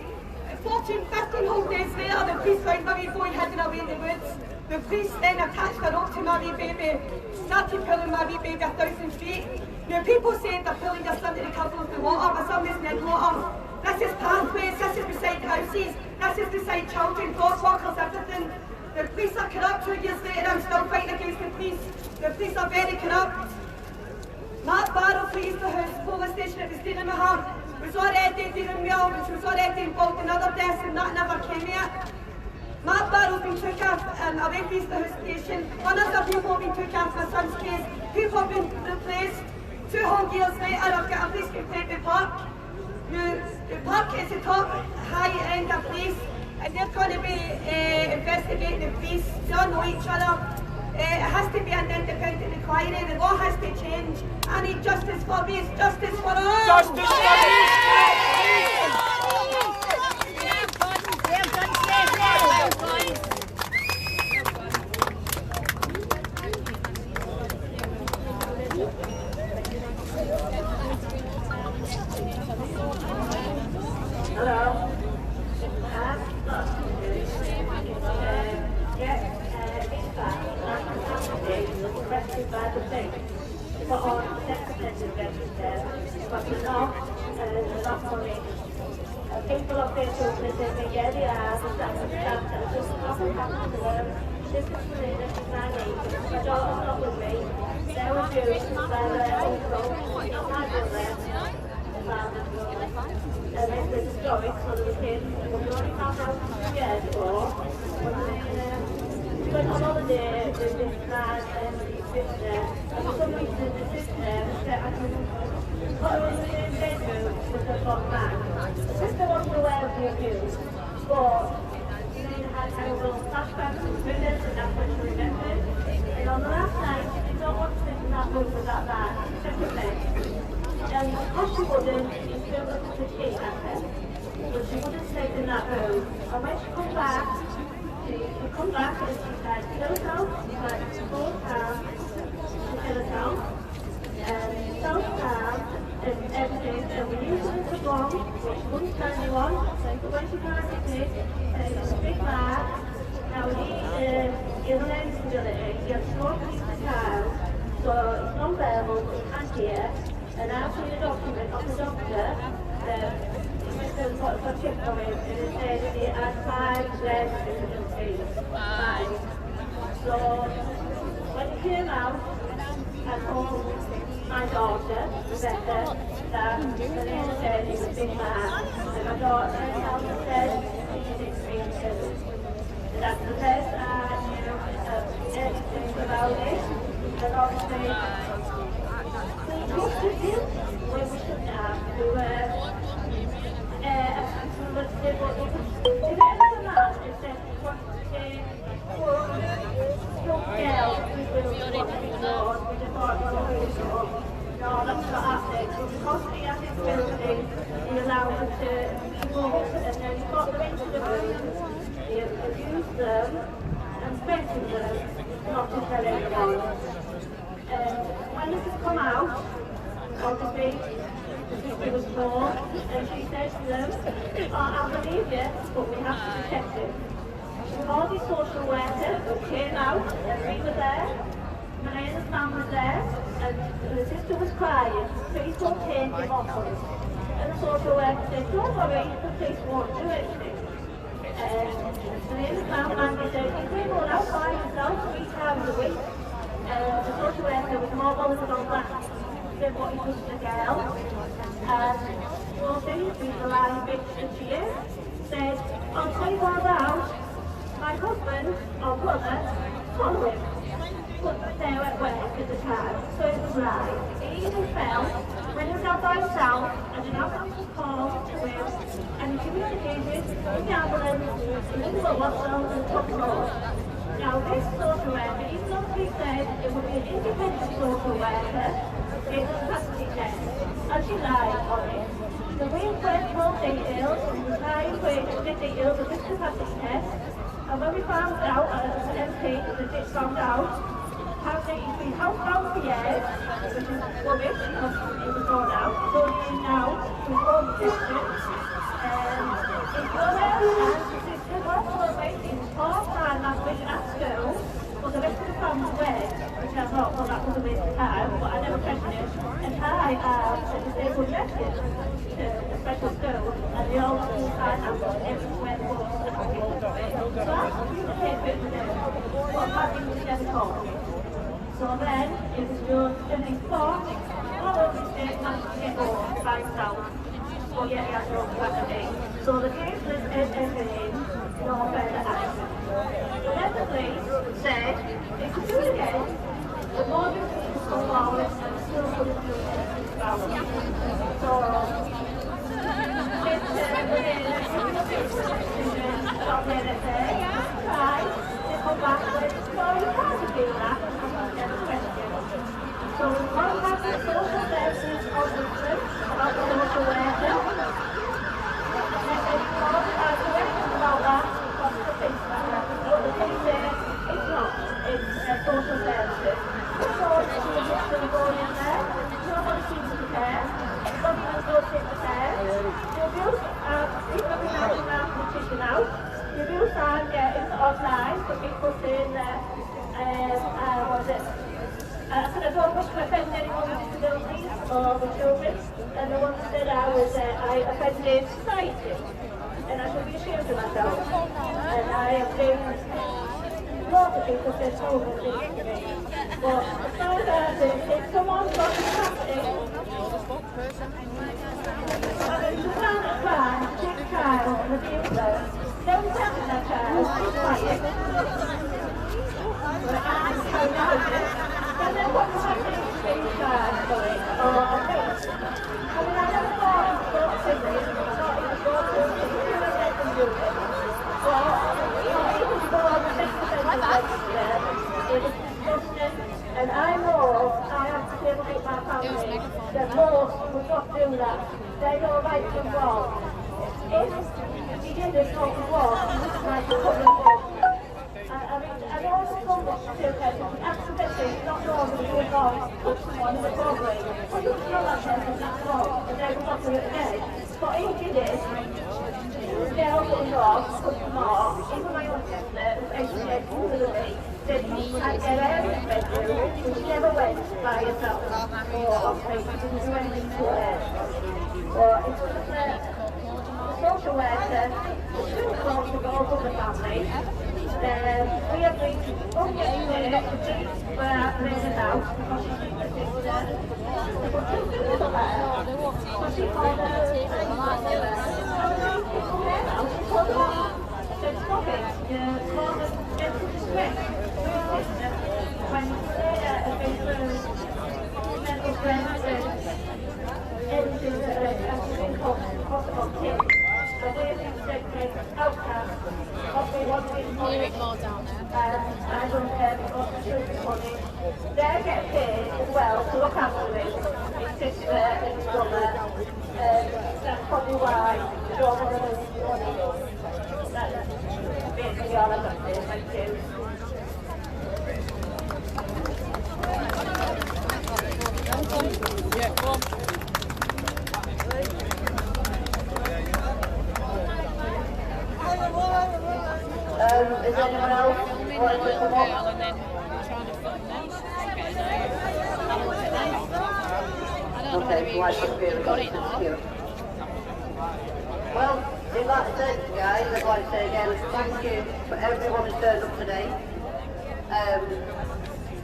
14, 15 whole days later, the police found Murray boy hidden away in the woods. The police then attached a rope to Murray baby, started pulling Murray baby 1,000 feet. Now people saying they're pulling your son to the cover of the water, but some isn't in water. This is pathways, this is beside houses, this is beside children, dog walkers, everything. The police are corrupt. 2 years later, I'm still fighting against the police. The police are very corrupt. Mark Barrow flees the house, police station at the state of Mahon, was already dealing with which was already involved in other deaths and that never came yet. Mark Barrow's been took off and away from the house station. One of the people have been took off my son's case. People have been replaced. 2 whole years later, I've got a police complaint with Park. The Park is the top high end of police, and they're going to be investigating the police. They all know each other. It has to be an independent inquiry. The law has to change. I need justice for Rhys. Justice for all. Justice for Hello. Arrested by the police for on sex offenders registered, but we're not money. People of their children say, yeah, they are, but that's just nothing happened to them. This is Maria, this is my name. My daughter's not with me. They were abused by their uncle, not my brother, the father's brother. And then there's a story, so there was kids, and we only found out 2 years ago, when they went on holiday with this man and his sister, and for some reason the sister said I could put her in the same bedroom with the front man. The sister wasn't aware of the abuse, but then had terrible flashbacks and visions, and that's what she remembered. And on the last night, she did not want to sit in that room with that man, separately. And because she wouldn't, she still looked at the key at her, but she wouldn't stay in that room. And when she come back, she come back and she said, kill herself, she said, 4 times to kill herself, and self-harm and everything, and we knew something was wrong, but she wouldn't tell anyone, but when she found it, it was a big man. Now he has a learning disability, he has smoking in the child, so it's non-verbal, he can't hear, and I've seen a document of the doctor, got a chip on him, and it said he had 5 learning disabilities. 5. So when he came out, I told my daughter, Rebecca, that the name said he was a big man, and my daughter said he didn't speak to him. That's the best I knew anything about it, and obviously we trusted him when we shouldn't have. We were when this has come out, obviously, it was more, and she said to them, I believe you, but we have to protect him. She called his social worker, who came out, and we were there. Maria's mum was there, and the sister was crying, please don't take him off us. And the social worker said, don't worry, the police won't do anything. Maria's mum, Andy, said, he's been going out by himself 3 times a week. And the social worker was more bothered about that than what he does to the girl. And Rosie, who's the line bitch that she is, said, I'll tell you what about my husband or brother, follow him. Put them there at work at the time, so it was right. He even fell when he was out by himself, and an ambulance was called to him, and he communicated with the ambulance in the hospital and took him home. Now this social worker, even though he said it would be an independent social worker, it was a custody test, and she lied on it. So we went more details, and the time we did details of this capacity test, and when we found out, as an MP, that it found out, how he's been housebound for years, which is rubbish because he was gone out, so he's now to his own distance. He's gone out and his sister was waiting part-time last week at school, but the rest of the family went, which I thought, well, that was a waste of time, but I never questioned it. And I a disabled message to a special school, and they all sign up on everywhere they go. So I communicated with them, what happened with the call. So then, it was done, and they thought, all of the state managed to get home by himself. But yet he had no capacity. So the case was entered in, no further action. Then the police said, they could do it again, the more the police come forward, and still couldn't do anything about it. So, it's not the NSA, right, they come back with, no, you can't do that. So we contacted the social services ombudsman about the social worker. And they told us questions about that from the police matter. But the police said it's not, it's social services. So she was just going to go in there, nobody seems to care, nobody even goes in the care. The abuse, people have been asking after the chicken out. The abuse I'm getting online, but people saying that, what is it? I said I don't wish to offend anyone with disabilities or the children, and the one said I offended society, and I should be ashamed of myself. And I have been lots of people said children things to me. But as far as if someone's got capacity, to plan a crime, take a child and abuse them, don't tell that child, keep quiet. But I'm carrying out and then what was happening inside for it, or a face? I mean, I never thought it was going to be this, I thought it was going to be a computer. But, even though I was 6% registered, it was disgusting, and I know I have to deal with my family, that most would not do that. They know right from wrong. If he didn't know wrong, he wouldn't like to put them wrong. I mean, I know it's so much to do that, accidentally, not normally doing wrong, put someone in the doorway. Well, you can know that person, that's wrong, and they will not do it again. But he did it, they're all going off, put them off. Even my own sister, who's 88, elderly, said he had to get out of his bedroom, and she never went by herself, or obviously she didn't do anything to her. Or it was just the social worker, the school called to go over the family. We have been yesterday, where Blair is out because she's been the sister. But she's been with her. So she called her she told her, said, stop it, you're more than gentle distress. When Blair has been through mental strength and everything that has been possible kids. And we've been said outcast. Hear it more down there. I don't care because the children's money. They get paid as well to look after him, his sister and his brother. That's probably why they don't want to lose his money. That's basically all I've got to say. Thank you. Yeah, come on. Is anyone else wanting to come up? And then trying to film them. Okay, so I should be able to go here. Well, in that sense, guys, I'd like to say again, thank you for everyone who turned up today.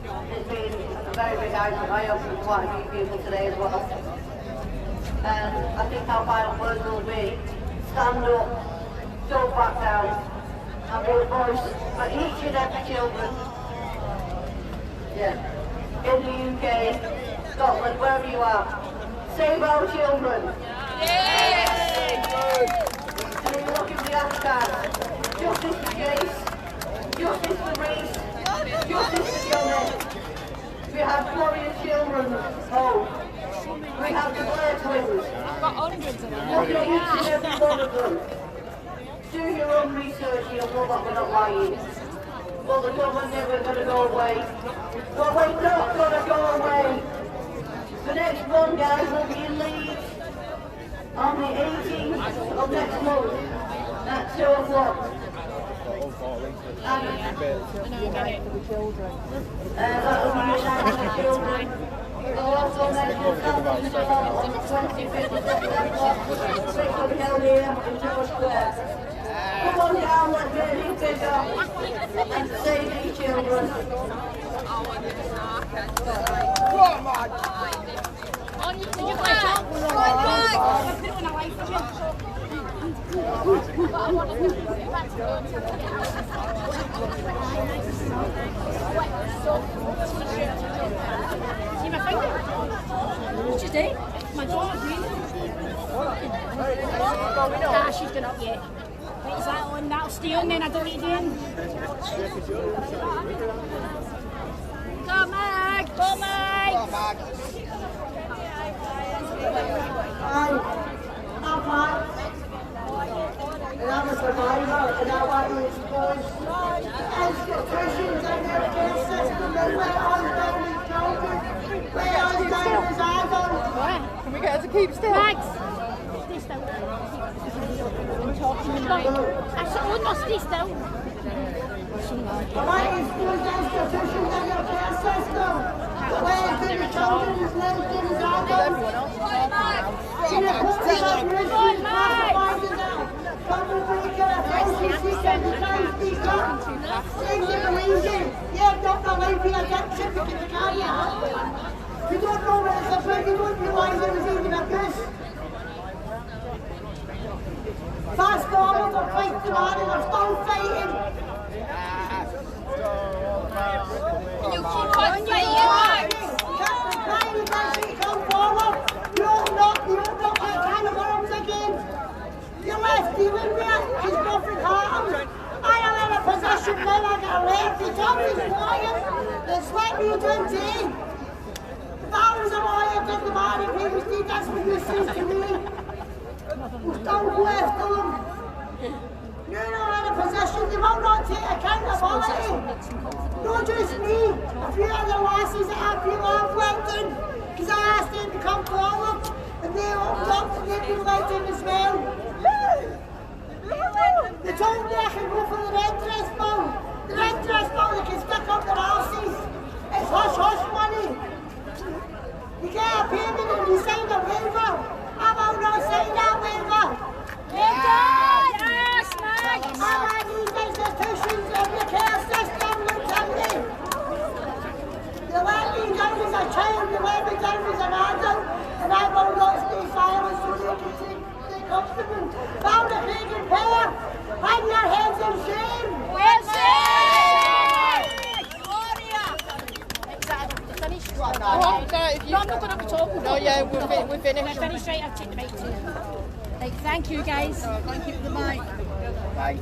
It's been a very big eye-opener for quite a few people today as well. And I think our final words will be, stand up, don't back down, and be a voice for each and every children. Yeah. In the UK, Scotland, wherever you are, save our children. And if you look at the hashtag, justice for Jace, justice for Rhys, justice for Johnny. We have Quarriers children's home. We have the Blair twins. I've got hundreds of them. Look at each and every one of them. Do your own research, you'll know that we're not lying. Well, the government never going to go away. But we're not going to go away. The next one, guys, will be in Leeds on the 18th of next month at 2 o'clock. That will be a night for the children. We'll also mention Southworth on the 25th of September, which will be held here in George Square. Come on down, let's get it bigger and save these children. On you can just like talk. Right back. I've been on a life check. But I want to go back to home. See my finger? What's your day? My daughter's reading. Nah, she's gone up yet. Wait, is that on? That'll stay on then, I don't need it in. Go Mag! Go Mag! I'm Mag. And I'm a survivor, and I want to expose institutions and their care system that went on down in Calgary, went on down as adults. Can we get her to keep still? Max! Stay still. I'm talking to Mike. I said, oh no, stay still. I want to expose institutions and their care system. The way it's been the children is lived in as adults. In a country like this, we're classified as that. Probably get a thousand every time speak up. Things that believe in. Yeah, don't believe in addiction because you can't have. You don't know what it's about, you don't realise it was even a goose. Fast forward, we're fighting the man and we're still fighting. You keep on fighting, Max! Come forward. You open up that can of worms again. You left dealing with it, she's nothing harmed. I am in a position now, I got a left, the job is lying. It's let me do today. If I was a lawyer, did the man if he was dead, that's what you say to me. We're still left to them. You're not in a position, they will not take accountability. Not just me, a few other lasses that have people I've worked in, because I asked them to come forward, and they opened up and they've been let in as well. They told me I could go for the red dress bill. The red dress bill, they can stick up their arses. It's hush-hush money. You get a payment and you sign a waiver. I will not sign that waiver. Yes, Max! I want these institutions and the care system looked at me. They let me down as a child, they let me down as an adult, and I will not stay silent so they can take up to me. Found a big and power, hang your heads in shame. We're safe! Exactly. Finished. No, I'm not going to be talking. No, yeah, we're finished. We're finished, right? I'll take the mic too. Right, thank you guys. Thank you for the mic. Bye.